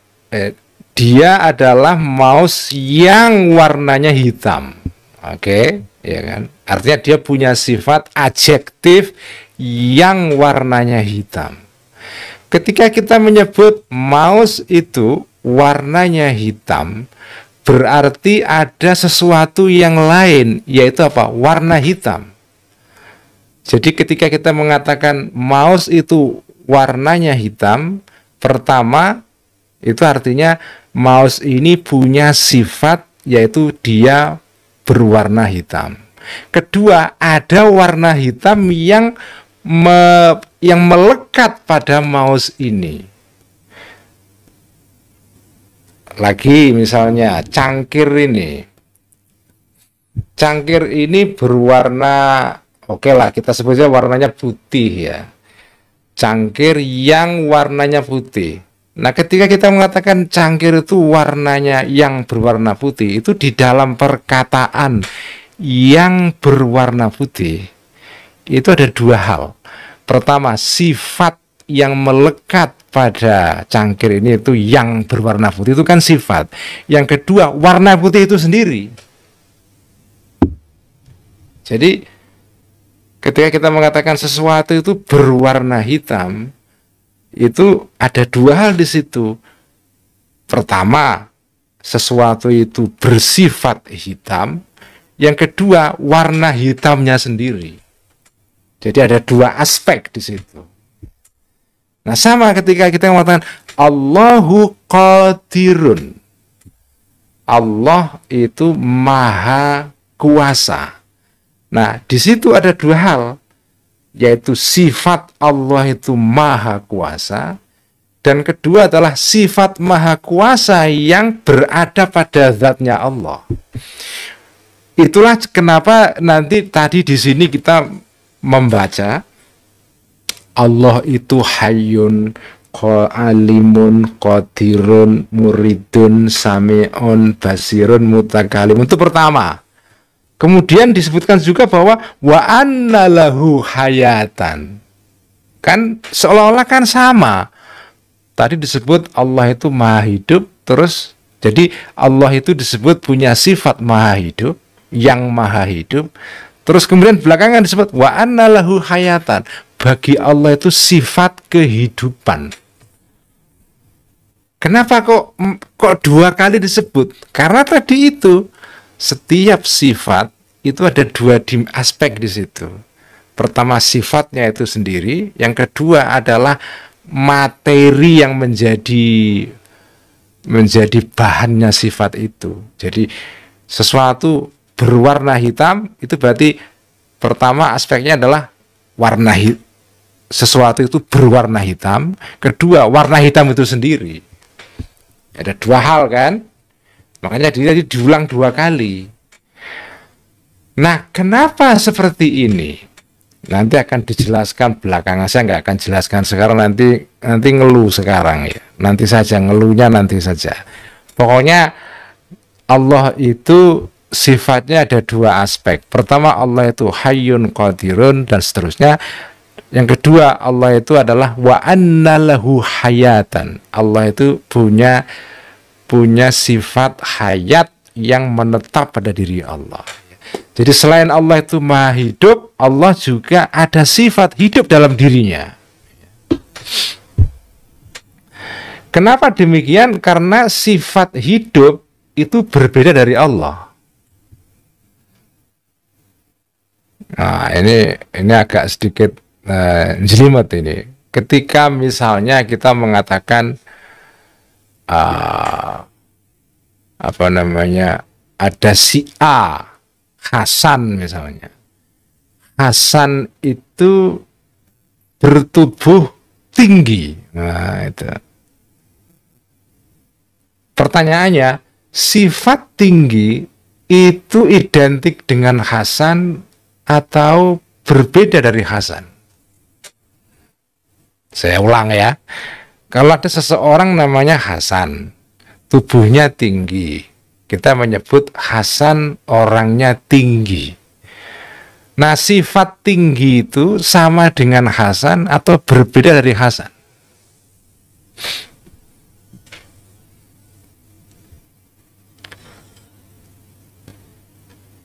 [SPEAKER 2] dia adalah mouse yang warnanya hitam. Oke, ya kan? Artinya dia punya sifat adjektif yang warnanya hitam. Ketika kita menyebut mouse itu warnanya hitam, berarti ada sesuatu yang lain, yaitu apa? Warna hitam. Jadi ketika kita mengatakan mouse itu warnanya hitam, pertama itu artinya mouse ini punya sifat yaitu dia berwarna hitam. Kedua, ada warna hitam yang melekat pada mouse ini. Lagi misalnya cangkir ini. Cangkir ini berwarna, oke lah kita sebutnya warnanya putih ya. Cangkir yang warnanya putih. Nah, ketika kita mengatakan cangkir itu warnanya yang berwarna putih, itu di dalam perkataan yang berwarna putih, itu ada dua hal. Pertama, sifat yang melekat pada cangkir ini itu yang berwarna putih, itu kan sifat. Yang kedua, warna putih itu sendiri. Jadi, ketika kita mengatakan sesuatu itu berwarna hitam, itu ada dua hal di situ. Pertama, sesuatu itu bersifat hitam. Yang kedua, warna hitamnya sendiri. Jadi ada dua aspek di situ. Nah, sama ketika kita mengatakan Allahu Qadirun. Allah itu maha kuasa. Nah, di situ ada dua hal, yaitu sifat Allah itu maha kuasa, dan kedua adalah sifat maha kuasa yang berada pada zatnya Allah. Itulah kenapa nanti tadi di sini kita membaca Allah itu hayyun, alimun, qadirun, muridun, sami'un, basirun, mutakalim. Itu pertama. Kemudian disebutkan juga bahwa wa anna lahu hayatan. Kan seolah-olah kan sama. Tadi disebut Allah itu maha hidup, terus jadi Allah itu disebut punya sifat maha hidup, yang maha hidup. Terus kemudian belakangan disebut wa anna lahu hayatan. Bagi Allah itu sifat kehidupan. Kenapa kok dua kali disebut? Karena tadi itu setiap sifat itu ada dua aspek di situ. Pertama sifatnya itu sendiri, yang kedua adalah materi yang menjadi bahannya sifat itu. Jadi sesuatu berwarna hitam itu berarti pertama aspeknya adalah warna hitam. Sesuatu itu berwarna hitam. Kedua, warna hitam itu sendiri. Ada dua hal kan? Makanya dia diulang dua kali. Nah, kenapa seperti ini? Nanti akan dijelaskan belakangan. Saya nggak akan jelaskan sekarang, nanti ngeluh sekarang ya. Nanti saja ngeluhnya nanti saja. Pokoknya Allah itu sifatnya ada dua aspek. Pertama, Allah itu hayyun qadirun dan seterusnya. Yang kedua, Allah itu adalah wa anna lahu hayatan. Allah itu punya sifat hayat yang menetap pada diri Allah. Jadi selain Allah itu maha hidup, Allah juga ada sifat hidup dalam dirinya. Kenapa demikian? Karena sifat hidup itu berbeda dari Allah. Nah, ini agak sedikit jelimet ini. Ketika misalnya kita mengatakan ada si A, Hasan misalnya. Hasan itu bertubuh tinggi. Nah, itu. Pertanyaannya, sifat tinggi itu identik dengan Hasan atau berbeda dari Hasan? Saya ulang ya. Kalau ada seseorang namanya Hasan, tubuhnya tinggi, kita menyebut Hasan orangnya tinggi. Nah, sifat tinggi itu sama dengan Hasan atau berbeda dari Hasan?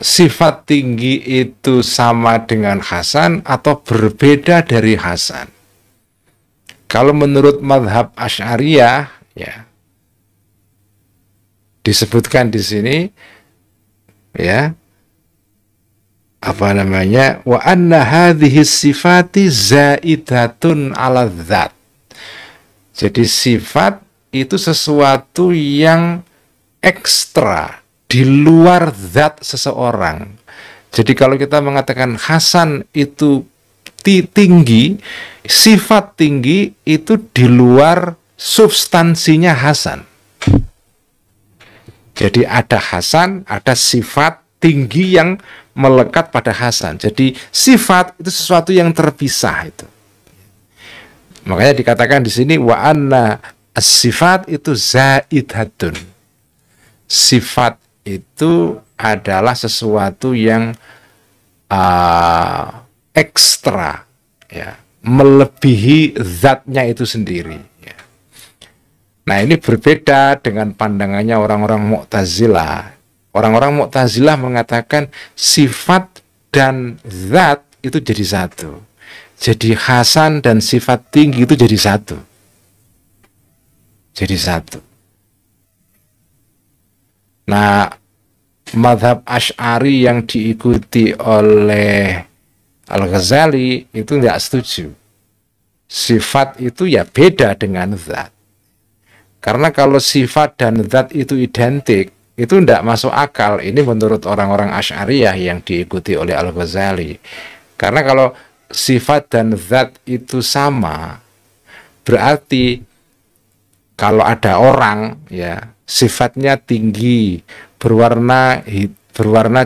[SPEAKER 2] Sifat tinggi itu sama dengan Hasan atau berbeda dari Hasan? Kalau menurut mazhab Asy'ariyah, ya, disebutkan di sini, ya, apa namanya, wa anna hadhihi sifati zaidatun ala dzat. Jadi sifat itu sesuatu yang ekstra di luar zat seseorang. Jadi kalau kita mengatakan Hasan itu tinggi, sifat tinggi itu di luar substansinya Hasan. Jadi ada Hasan, ada sifat tinggi yang melekat pada Hasan. Jadi sifat itu sesuatu yang terpisah itu. Makanya dikatakan di sini wa anna as-sifat itu zaidatun. Sifat itu adalah sesuatu yang ekstra, ya, melebihi zatnya itu sendiri. Ya. Nah, ini berbeda dengan pandangannya orang-orang Mu'tazilah. Orang-orang Mu'tazilah mengatakan sifat dan zat itu jadi satu. Jadi Hasan dan sifat tinggi itu jadi satu. Jadi satu. Nah, mazhab Asy'ari yang diikuti oleh Al-Ghazali itu tidak setuju. Sifat itu ya beda dengan zat. Karena kalau sifat dan zat itu identik, itu tidak masuk akal. Ini menurut orang-orang Asy'ariyah yang diikuti oleh Al-Ghazali. Karena kalau sifat dan zat itu sama, berarti kalau ada orang, ya, sifatnya tinggi, berwarna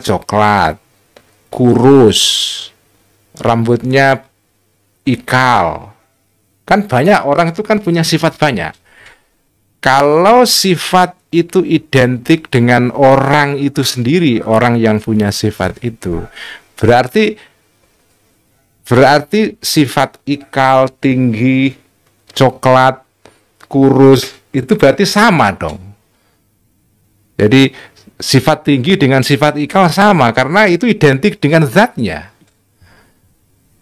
[SPEAKER 2] coklat, kurus, rambutnya ikal. Kan banyak orang itu kan punya sifat banyak. Kalau sifat itu identik dengan orang itu sendiri, orang yang punya sifat itu, berarti sifat ikal, tinggi, coklat, kurus, itu berarti sama dong. Jadi sifat tinggi dengan sifat ikal sama, karena itu identik dengan zatnya.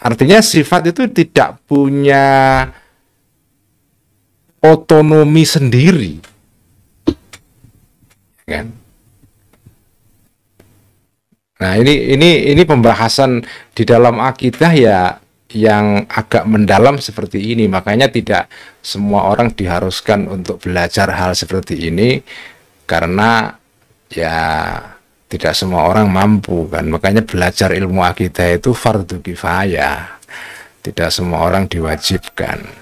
[SPEAKER 2] Artinya sifat itu tidak punya otonomi sendiri, kan? Nah, ini pembahasan di dalam akidah ya yang agak mendalam seperti ini. Makanya tidak semua orang diharuskan untuk belajar hal seperti ini, karena ya tidak semua orang mampu, kan. Makanya belajar ilmu akidah itu fardhu kifayah. Tidak semua orang diwajibkan.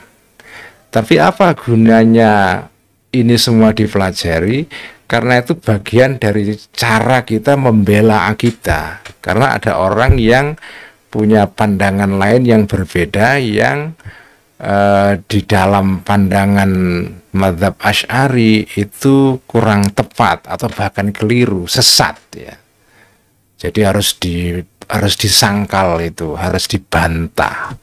[SPEAKER 2] Tapi apa gunanya ini semua dipelajari? Karena itu bagian dari cara kita membela akidah. Karena ada orang yang punya pandangan lain yang berbeda, yang di dalam pandangan mazhab Asy'ari itu kurang tepat atau bahkan keliru, sesat, ya. Jadi harus disangkal, itu harus dibantah.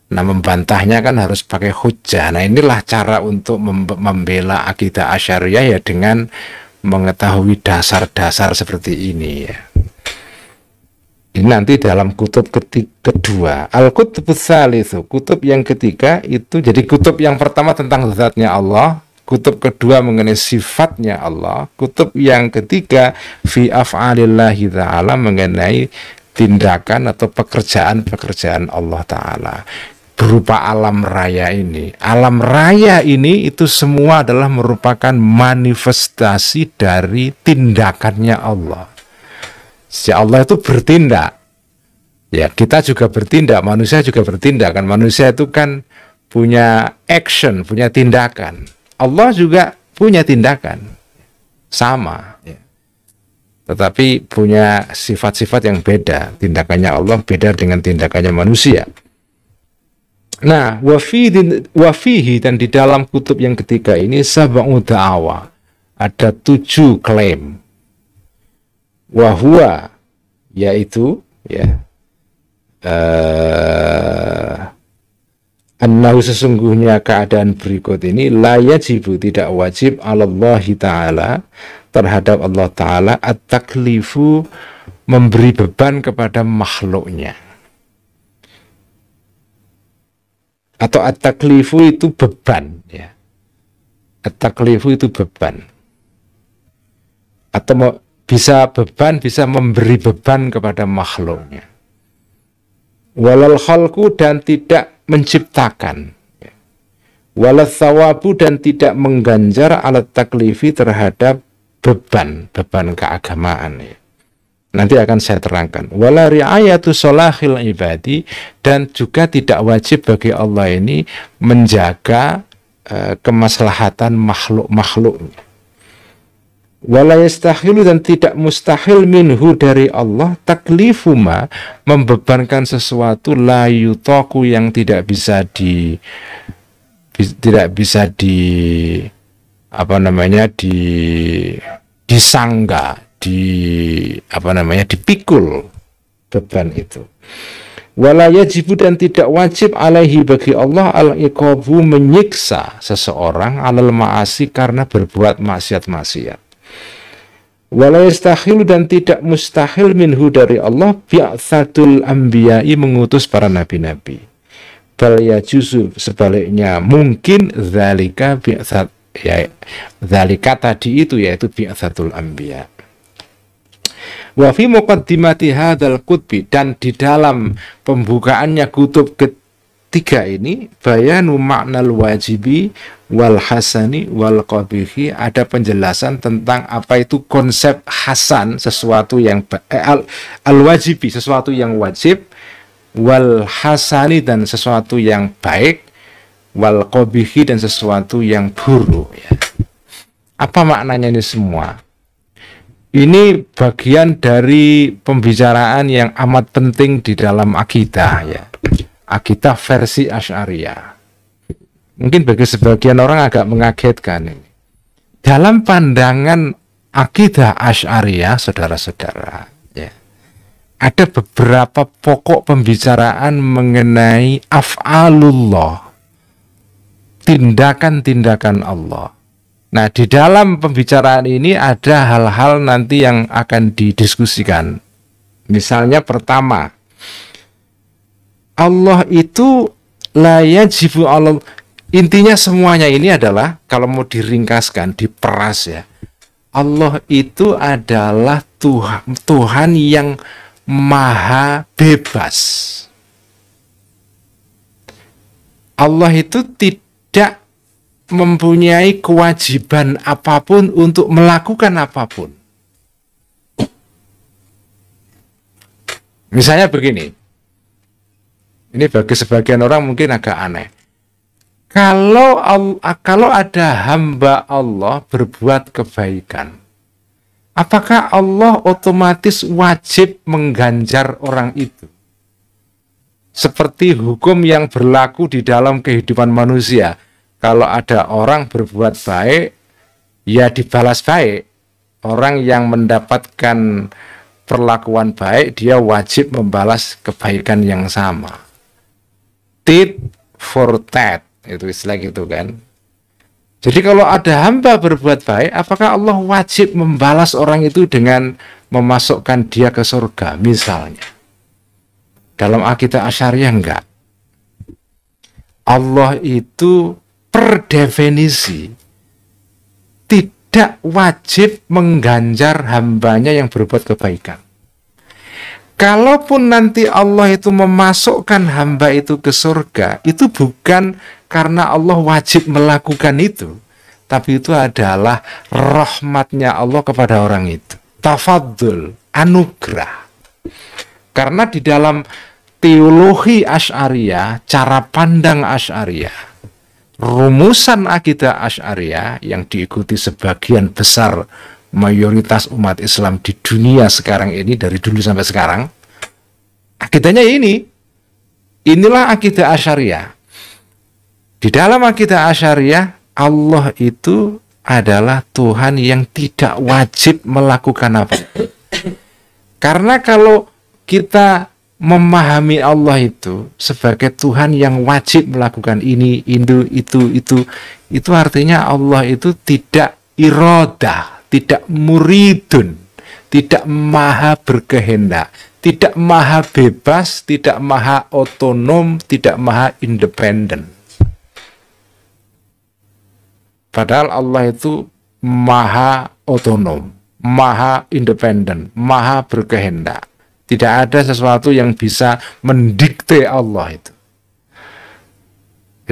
[SPEAKER 2] Nah, membantahnya kan harus pakai hujjah. Nah, inilah cara untuk membela akidah Asy'ariyah, ya, dengan mengetahui dasar-dasar seperti ini, ya. Ini nanti dalam kutub kedua, Al-Kutubus Tsalitsu, kutub yang ketiga itu, jadi kutub yang pertama tentang zatnya Allah, kutub kedua mengenai sifatnya Allah, kutub yang ketiga fi af'alillahi ta'ala, mengenai tindakan atau pekerjaan-pekerjaan Allah Ta'ala. berupa alam raya ini. Alam raya ini itu semua adalah merupakan manifestasi dari tindakannya Allah. Si Allah itu bertindak. Ya, kita juga bertindak, manusia juga bertindak kan. Manusia itu kan punya action, punya tindakan. Allah juga punya tindakan. Sama, ya. Tetapi punya sifat-sifat yang beda. Tindakannya Allah beda dengan tindakannya manusia. Nah, wafihi dan di dalam kutub yang ketiga ini sab'u da'awa, ada 7 klaim. Wahua, yaitu ya annahu sesungguhnya keadaan berikut ini la yajibu tidak wajib alallahi ta'ala terhadap Allah Ta'ala at-taklifu memberi beban kepada makhluknya. Atau at-taklifu itu beban, ya. At-taklifu itu beban. Atau bisa beban, bisa memberi beban kepada makhluknya. Walal khalqu dan tidak menciptakan. Walal thawabu dan tidak mengganjar alat taklifi terhadap beban keagamaan, ya. Nanti akan saya terangkan. Wala ri'ayatu sholahil ibadi dan juga tidak wajib bagi Allah ini menjaga kemaslahatan makhluk-makhluknya. Wala yastahilu dan tidak mustahil minhu dari Allah taklifuma membebankan sesuatu la yutaku yang tidak bisa disangga, dipikul beban itu. Wala yajibu dan tidak wajib alaihi bagi Allah al-iqabu menyiksa seseorang alal ma'asi karena berbuat maksiat-maksiat. Wala yastahilu dan tidak mustahil minhu dari Allah bi'atsatul anbiya'i mengutus para nabi-nabi. Bal yajuzu sebaliknya mungkin zalika bi'atsat, ya zalika tadi itu yaitu bi'atsatul anbiya'. Wa fi muqaddimati hadzal qutbi dan di dalam pembukaannya kutub ketiga ini bayanu maknal wajibi wal hasani wal qabihi, ada penjelasan tentang apa itu konsep hasan, sesuatu yang al wajibi sesuatu yang wajib, wal hasani dan sesuatu yang baik, wal qabihi dan sesuatu yang buruk, ya. Apa maknanya ini semua? Ini bagian dari pembicaraan yang amat penting di dalam akidah, ya. Akidah versi Asy'ariyah. Mungkin bagi sebagian orang agak mengagetkan ini. Dalam pandangan akidah Asy'ariyah, saudara-saudara, ya, ada beberapa pokok pembicaraan mengenai af'alullah, tindakan-tindakan Allah. Nah, di dalam pembicaraan ini ada hal-hal nanti yang akan didiskusikan. Misalnya pertama, Allah itu la yajibu Allah. Intinya semuanya ini adalah, kalau mau diringkaskan, diperas, ya, Allah itu adalah Tuhan yang maha bebas. Allah itu tidak mempunyai kewajiban apapun untuk melakukan apapun. Misalnya begini, ini bagi sebagian orang mungkin agak aneh. Kalau ada hamba Allah berbuat kebaikan, apakah Allah otomatis wajib mengganjar orang itu? Seperti hukum yang berlaku di dalam kehidupan manusia. Kalau ada orang berbuat baik, ya dibalas baik. Orang yang mendapatkan perlakuan baik, dia wajib membalas kebaikan yang sama. Tit for tat, itu istilah gitu kan. Jadi kalau ada hamba berbuat baik, apakah Allah wajib membalas orang itu dengan memasukkan dia ke surga, misalnya? Dalam akidah Asy'ariyah enggak. Allah itu per definisi tidak wajib mengganjar hambanya yang berbuat kebaikan. Kalaupun nanti Allah itu memasukkan hamba itu ke surga, itu bukan karena Allah wajib melakukan itu, tapi itu adalah rahmatnya Allah kepada orang itu. Tafadhul, anugerah. Karena di dalam teologi Asy'ariyah, cara pandang Asy'ariyah, rumusan akidah Asy'ariyah yang diikuti sebagian besar mayoritas umat Islam di dunia sekarang ini, dari dulu sampai sekarang, akidahnya inilah akidah Asy'ariyah. Di dalam akidah Asy'ariyah, Allah itu adalah Tuhan yang tidak wajib melakukan apa. Karena kalau kita memahami Allah itu sebagai Tuhan yang wajib melakukan ini, itu artinya Allah itu tidak iradah, tidak muridun, tidak maha berkehendak, tidak maha bebas, tidak maha otonom, tidak maha independen. Padahal Allah itu maha otonom, maha independen, maha berkehendak. Tidak ada sesuatu yang bisa mendikte Allah itu.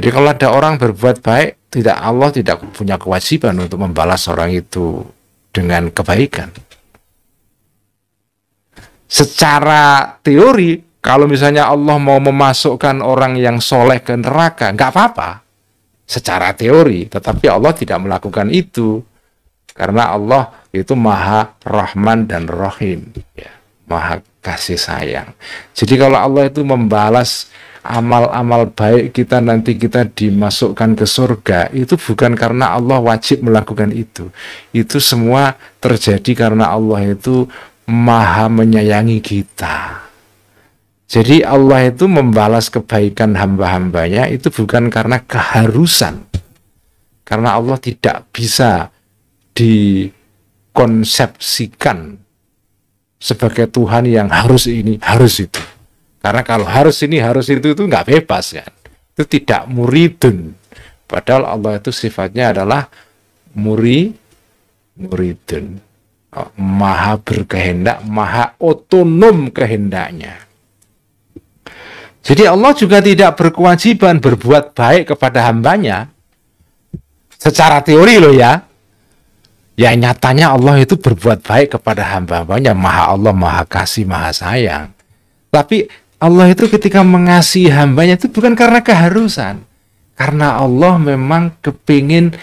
[SPEAKER 2] Jadi kalau ada orang berbuat baik, Allah tidak punya kewajiban untuk membalas orang itu dengan kebaikan. Secara teori, kalau misalnya Allah mau memasukkan orang yang soleh ke neraka, nggak apa-apa. Secara teori, tetapi Allah tidak melakukan itu. Karena Allah itu maha Rahman dan Rahim. Ya, maha kasih sayang. Jadi kalau Allah itu membalas amal-amal baik kita, nanti kita dimasukkan ke surga, itu bukan karena Allah wajib melakukan itu. Itu semua terjadi karena Allah itu maha menyayangi kita. Jadi Allah itu membalas kebaikan hamba-hambanya itu bukan karena keharusan. Karena Allah tidak bisa dikonsepsikan sebagai Tuhan yang harus ini, harus itu. Karena kalau harus ini, harus itu nggak bebas kan. Itu tidak muridun. Padahal Allah itu sifatnya adalah muridun. Maha berkehendak, maha otonom kehendaknya. Jadi Allah juga tidak berkewajiban berbuat baik kepada hambanya. Secara teori loh ya. Ya nyatanya Allah itu berbuat baik kepada hamba-hambanya. Maha Allah, maha kasih, maha sayang. Tapi Allah itu ketika mengasihi hambanya itu bukan karena keharusan. Karena Allah memang kepingin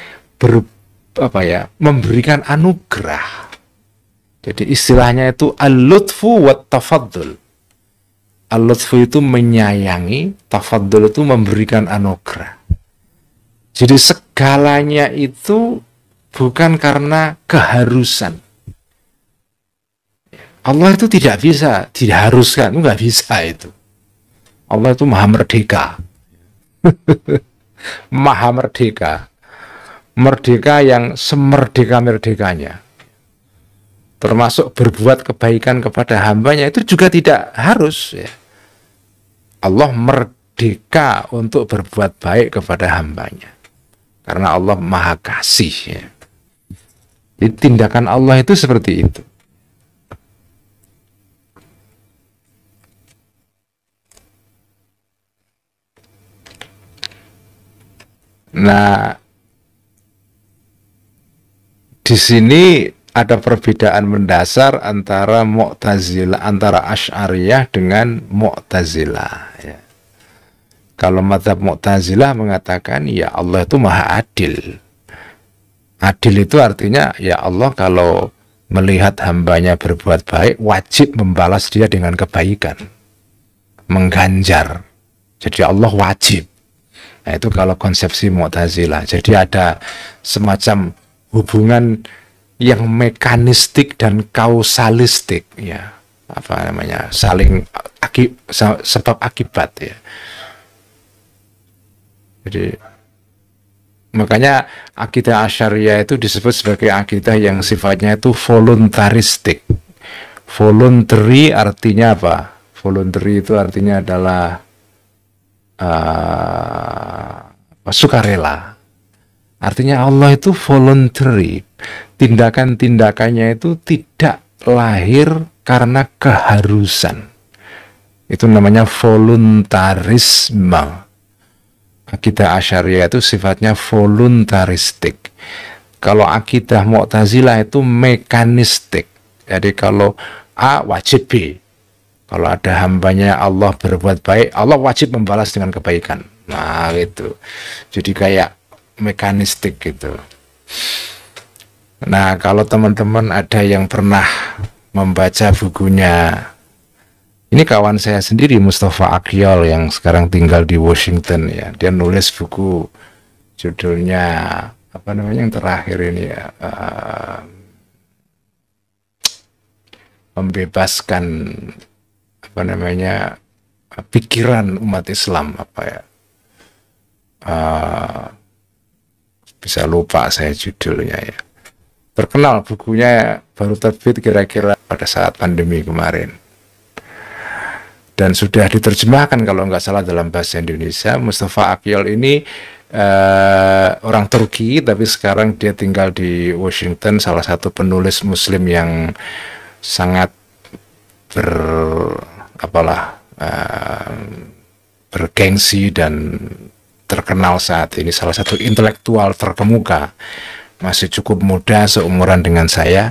[SPEAKER 2] memberikan anugerah. Jadi istilahnya itu al-lutfu wa tafaddul. Al-lutfu itu menyayangi, tafaddul itu memberikan anugerah. Jadi segalanya itu bukan karena keharusan. Allah itu tidak bisa diharuskan, nggak bisa itu. Allah itu maha merdeka. Maha merdeka. Merdeka yang semerdeka-merdekanya. Termasuk berbuat kebaikan kepada hambanya itu juga tidak harus. Ya. Allah merdeka untuk berbuat baik kepada hambanya. Karena Allah maha kasih. Ya. Jadi tindakan Allah itu seperti itu. Nah, di sini ada perbedaan mendasar antara Mu'tazilah, antara Asy'ariyah dengan Mu'tazilah. Ya. Kalau mazhab Mu'tazilah mengatakan ya Allah itu maha adil. Adil itu artinya ya Allah kalau melihat hambanya berbuat baik wajib membalas dia dengan kebaikan, mengganjar. Jadi Allah wajib. Nah itu kalau konsepsi Mu'tazilah. Jadi ada semacam hubungan yang mekanistik dan kausalistik, ya, apa namanya, saling sebab akibat, ya. Jadi makanya akidah Asy'ariyah itu disebut sebagai akidah yang sifatnya itu voluntaristik. Voluntary artinya apa? Voluntary itu artinya adalah sukarela. Artinya Allah itu voluntary. Tindakan-tindakannya itu tidak lahir karena keharusan. Itu namanya voluntarisme. Akidah Asy'ariyah itu sifatnya voluntaristik. Kalau akidah Mu'tazilah itu mekanistik. Jadi kalau A wajib B. Kalau ada hambanya Allah berbuat baik, Allah wajib membalas dengan kebaikan. Nah gitu. Jadi kayak mekanistik gitu. Nah kalau teman-teman ada yang pernah membaca bukunya, ini kawan saya sendiri, Mustafa Akyol, yang sekarang tinggal di Washington ya. Dia nulis buku judulnya apa namanya yang terakhir ini ya, membebaskan apa namanya pikiran umat Islam apa ya, bisa lupa saya judulnya ya. Terkenal bukunya, baru terbit kira-kira pada saat pandemi kemarin. Dan sudah diterjemahkan kalau nggak salah dalam bahasa Indonesia. Mustafa Akyol ini orang Turki, tapi sekarang dia tinggal di Washington, salah satu penulis Muslim yang sangat bergengsi dan terkenal saat ini, salah satu intelektual terkemuka, masih cukup muda, seumuran dengan saya.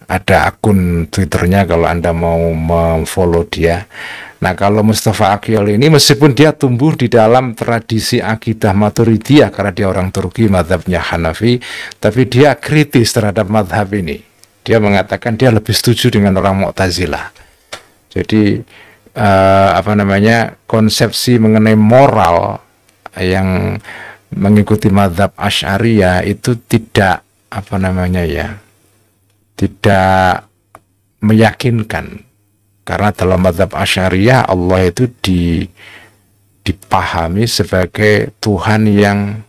[SPEAKER 2] Ada akun Twitternya kalau Anda mau memfollow dia. Nah kalau Mustafa Akyol ini, meskipun dia tumbuh di dalam tradisi akidah Maturidiyah karena dia orang Turki, mazhabnya Hanafi, tapi dia kritis terhadap mazhab ini. Dia mengatakan dia lebih setuju dengan orang Mu'tazilah. Jadi konsepsi mengenai moral yang mengikuti mazhab Asy'ariyah itu tidak tidak meyakinkan, karena dalam mazhab Asy'ariyah Allah itu dipahami sebagai Tuhan yang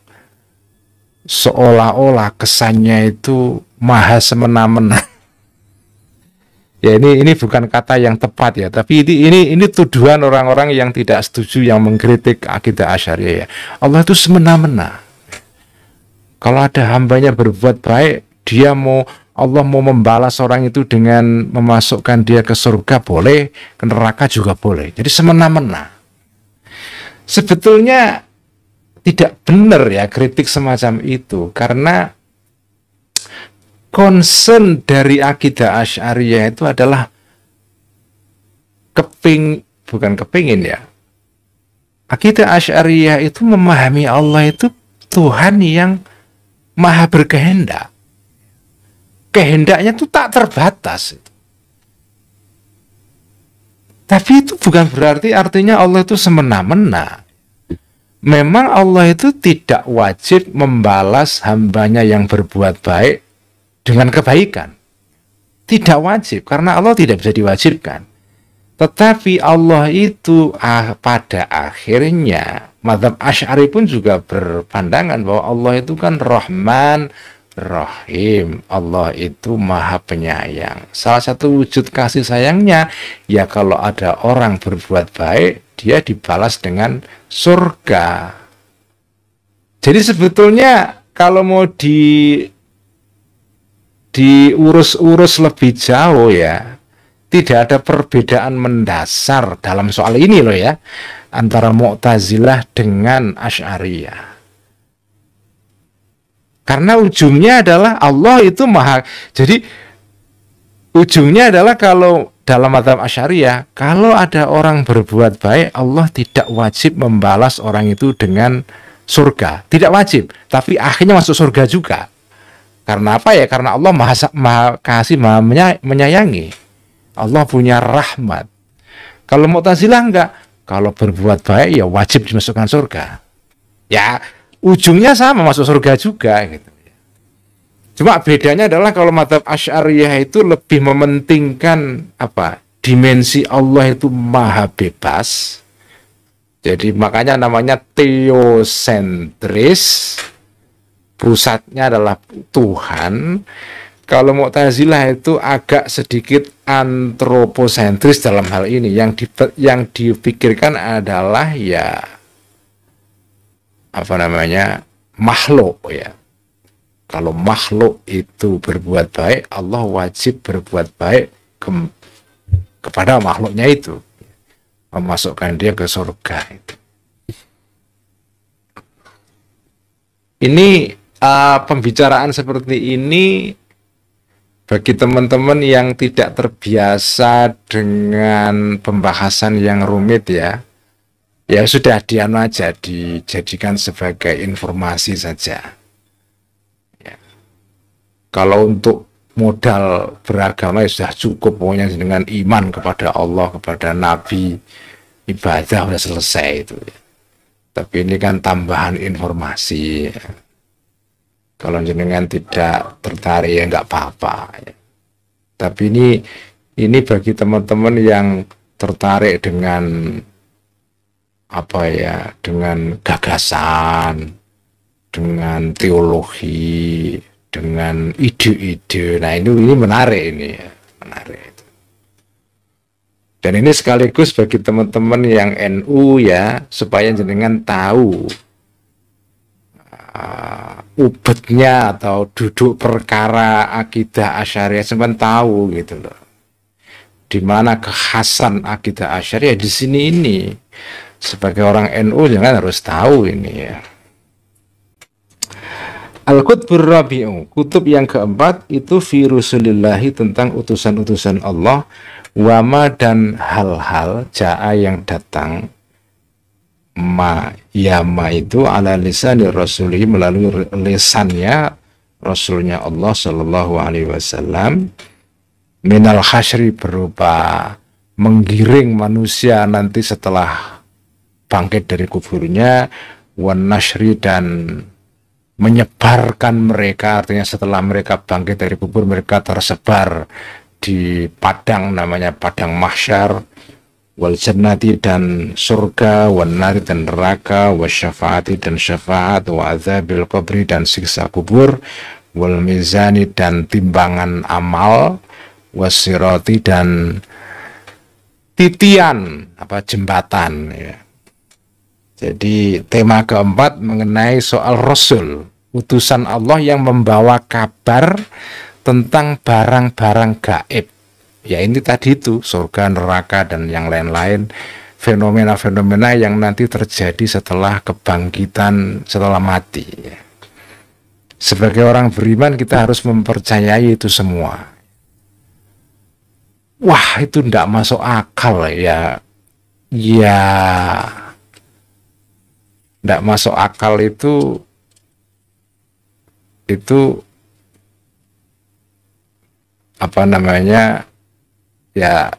[SPEAKER 2] seolah-olah kesannya itu maha semena-mena. Ya ini bukan kata yang tepat ya, tapi ini tuduhan orang-orang yang tidak setuju, yang mengkritik akidah Asy'ariyah ya. Allah itu semena-mena. Kalau ada hambanya berbuat baik, Allah mau membalas orang itu dengan memasukkan dia ke surga boleh, ke neraka juga boleh. Jadi semena-mena. Sebetulnya tidak benar ya kritik semacam itu, karena concern dari akidah Asy'ariyah itu adalah bukan kepingin ya. Akidah Asy'ariyah itu memahami Allah itu Tuhan yang maha berkehendak. Kehendaknya itu tak terbatas. Tapi itu bukan berarti artinya Allah itu semena-mena. Memang Allah itu tidak wajib membalas hambanya yang berbuat baik dengan kebaikan. Tidak wajib, karena Allah tidak bisa diwajibkan. Tetapi Allah itu pada akhirnya, mazhab Asy'ari pun juga berpandangan bahwa Allah itu kan Rahman Rahim, Allah itu maha penyayang. Salah satu wujud kasih sayangnya ya kalau ada orang berbuat baik, dia dibalas dengan surga. Jadi sebetulnya kalau mau diurus-urus lebih jauh ya, tidak ada perbedaan mendasar dalam soal ini loh ya, antara Mu'tazilah dengan Asy'ariyah. Karena ujungnya adalah Allah itu maha. Jadi ujungnya adalah kalau dalam mazhab Asy'ariyah, kalau ada orang berbuat baik, Allah tidak wajib membalas orang itu dengan surga. Tidak wajib, tapi akhirnya masuk surga juga. Karena apa ya? Karena Allah maha kasih, maha menyayangi. Allah punya rahmat. Kalau Mu'tazilah enggak. Kalau berbuat baik ya wajib dimasukkan surga. Ya ujungnya sama, masuk surga juga gitu. Cuma bedanya adalah kalau mazhab Asy'ariyah itu lebih mementingkan dimensi Allah itu maha bebas. Jadi makanya namanya teosentris, pusatnya adalah Tuhan. Kalau Mu'tazilah itu agak sedikit antroposentris dalam hal ini. Yang dipikirkan adalah ya makhluk ya. Kalau makhluk itu berbuat baik, Allah wajib berbuat baik kepada makhluknya itu, memasukkan dia ke surga itu. Ini pembicaraan seperti ini bagi teman-teman yang tidak terbiasa dengan pembahasan yang rumit ya sudah dianu aja, dijadikan sebagai informasi saja. Ya. Kalau untuk modal beragama ya sudah cukup, pokoknya dengan iman kepada Allah, kepada Nabi, ibadah sudah selesai itu. Ya. Tapi ini kan tambahan informasi. Ya. Kalau jenengan tidak tertarik ya nggak apa-apa. Ya. Tapi ini bagi teman-teman yang tertarik dengan dengan gagasan, dengan teologi, dengan ide-ide. Nah ini menarik ini ya, menarik. Dan ini sekaligus bagi teman-teman yang NU ya, supaya jenengan tahu ubetnya atau duduk perkara akidah Asy'ariyah, sampean tahu gitu loh. Di mana kekhasan akidah Asy'ariyah di sini ini. Sebagai orang NU jangan harus tahu ini ya. Al-Qutbur Rabi'u, kutub yang keempat itu fi Rasulillahi, tentang utusan-utusan Allah, wama dan hal-hal ja'a yang datang, ma itu ala lisanir rasuli, melalui lisannya Rasulnya Allah Shallallahu Alaihi Wasallam, minal hasyri, berupa menggiring manusia nanti setelah bangkit dari kuburnya, wan nasyri, dan menyebarkan mereka, artinya setelah mereka bangkit dari kubur mereka tersebar di padang, namanya padang mahsyar, wal jannati, dan surga, wan nari, dan neraka, wasyafaati, dan syafaat, wa adzabil qabri, dan siksa kubur, wal mizani, dan timbangan amal, wasirati, dan titian jembatan ya. Jadi tema keempat mengenai soal Rasul, utusan Allah yang membawa kabar tentang barang-barang gaib. Ya ini tadi itu, surga, neraka, dan yang lain-lain, fenomena-fenomena yang nanti terjadi setelah kebangkitan, setelah mati. Sebagai orang beriman kita harus mempercayai itu semua. Wah itu tidak masuk akal ya. Ya tidak masuk akal itu ya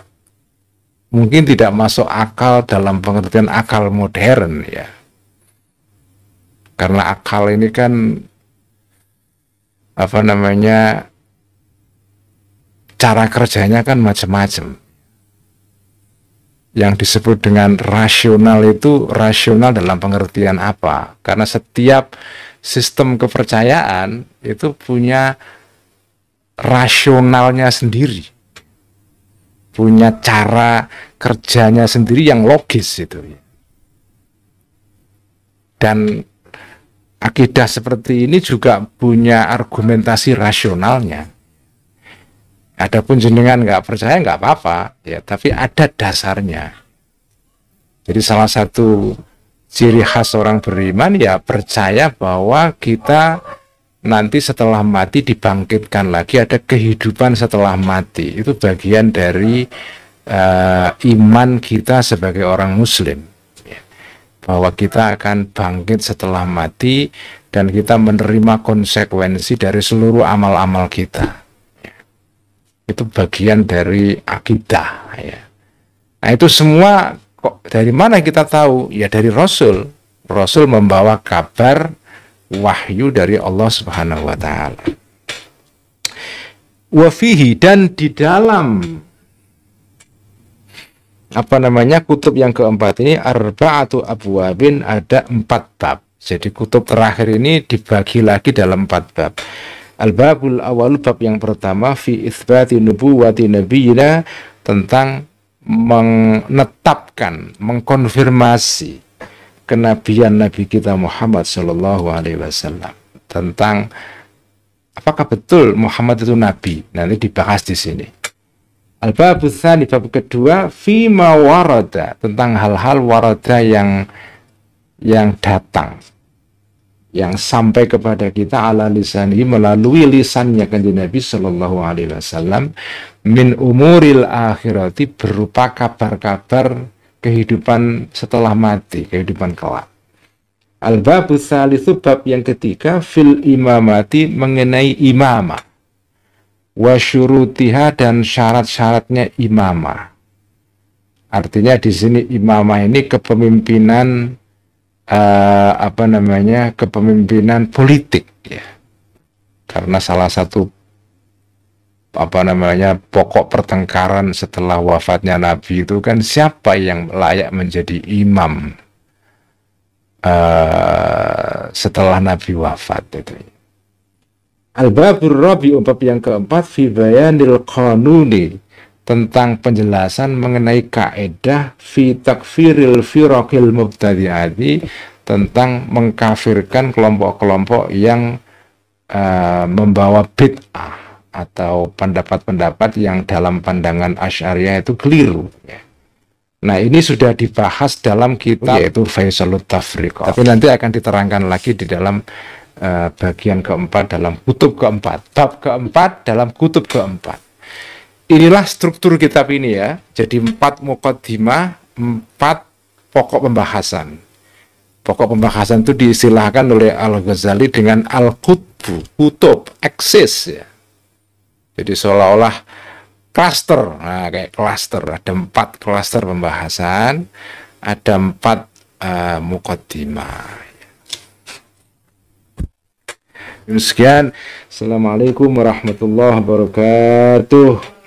[SPEAKER 2] mungkin tidak masuk akal dalam pengertian akal modern ya, karena akal ini kan cara kerjanya kan macam-macam. Yang disebut dengan rasional itu rasional dalam pengertian apa? Karena setiap sistem kepercayaan itu punya rasionalnya sendiri, punya cara kerjanya sendiri yang logis itu. Dan akidah seperti ini juga punya argumentasi rasionalnya. Adapun jenengan nggak percaya nggak apa-apa ya, tapi ada dasarnya. Jadi salah satu ciri khas orang beriman ya percaya bahwa kita nanti setelah mati dibangkitkan lagi, ada kehidupan setelah mati. Itu bagian dari iman kita sebagai orang Muslim ya, bahwa kita akan bangkit setelah mati dan kita menerima konsekuensi dari seluruh amal-amal kita. Itu bagian dari akidah ya. Nah itu semua kok dari mana kita tahu? Ya dari Rasul. Rasul membawa kabar wahyu dari Allah Subhanahu wa taala. Wa fihi, dan di dalam kutub yang keempat ini, arba'atu abwabin, ada 4 bab. Jadi kutub terakhir ini dibagi lagi dalam 4 bab. Al-babul awal, bab yang pertama, fi itsbati nubuwati nabiyina, tentang menetapkan, mengkonfirmasi kenabian Nabi kita Muhammad Shallallahu Alaihi Wasallam, tentang apakah betul Muhammad itu Nabi. Nanti dibahas di sini. Al-babu tsani, bab kedua, fima warada, tentang hal-hal warada yang datang, yang sampai kepada kita ala lisani, melalui lisannya kanjeng Nabi Shallallahu Alaihi Wasallam, min umuril akhirati, berupa kabar-kabar kehidupan setelah mati, kehidupan kelak. Al-babu tsalitsu, bab yang ketiga, fil imamati, mengenai imamah, wa syurutiha, dan syarat-syaratnya imamah. Artinya di sini imamah ini kepemimpinan kepemimpinan politik ya. Karena salah satu pokok pertengkaran setelah wafatnya Nabi itu kan siapa yang layak menjadi imam setelah Nabi wafat itu. Al-babur rabi'u, bab yang keempat, fi bayanil qanuni, tentang penjelasan mengenai kaidah fi takfiril firaqil mubtadi'ati, tentang mengkafirkan kelompok-kelompok yang membawa bid'ah atau pendapat-pendapat yang dalam pandangan Asy'ariyah itu keliru ya. Nah, ini sudah dibahas dalam kitab yaitu Faisalut Tafriqah. Tapi nanti akan diterangkan lagi di dalam bagian keempat dalam kutub keempat, bab keempat dalam kutub keempat. Inilah struktur kitab ini ya. Jadi 4 muqaddimah, 4 pokok pembahasan. Pokok pembahasan itu diistilahkan oleh Al-Ghazali dengan Al-Qutbu, kutub, eksis ya. Jadi seolah-olah klaster, nah kayak klaster, ada 4 klaster pembahasan, ada 4 muqaddimah. Sekian, assalamualaikum warahmatullahi wabarakatuh.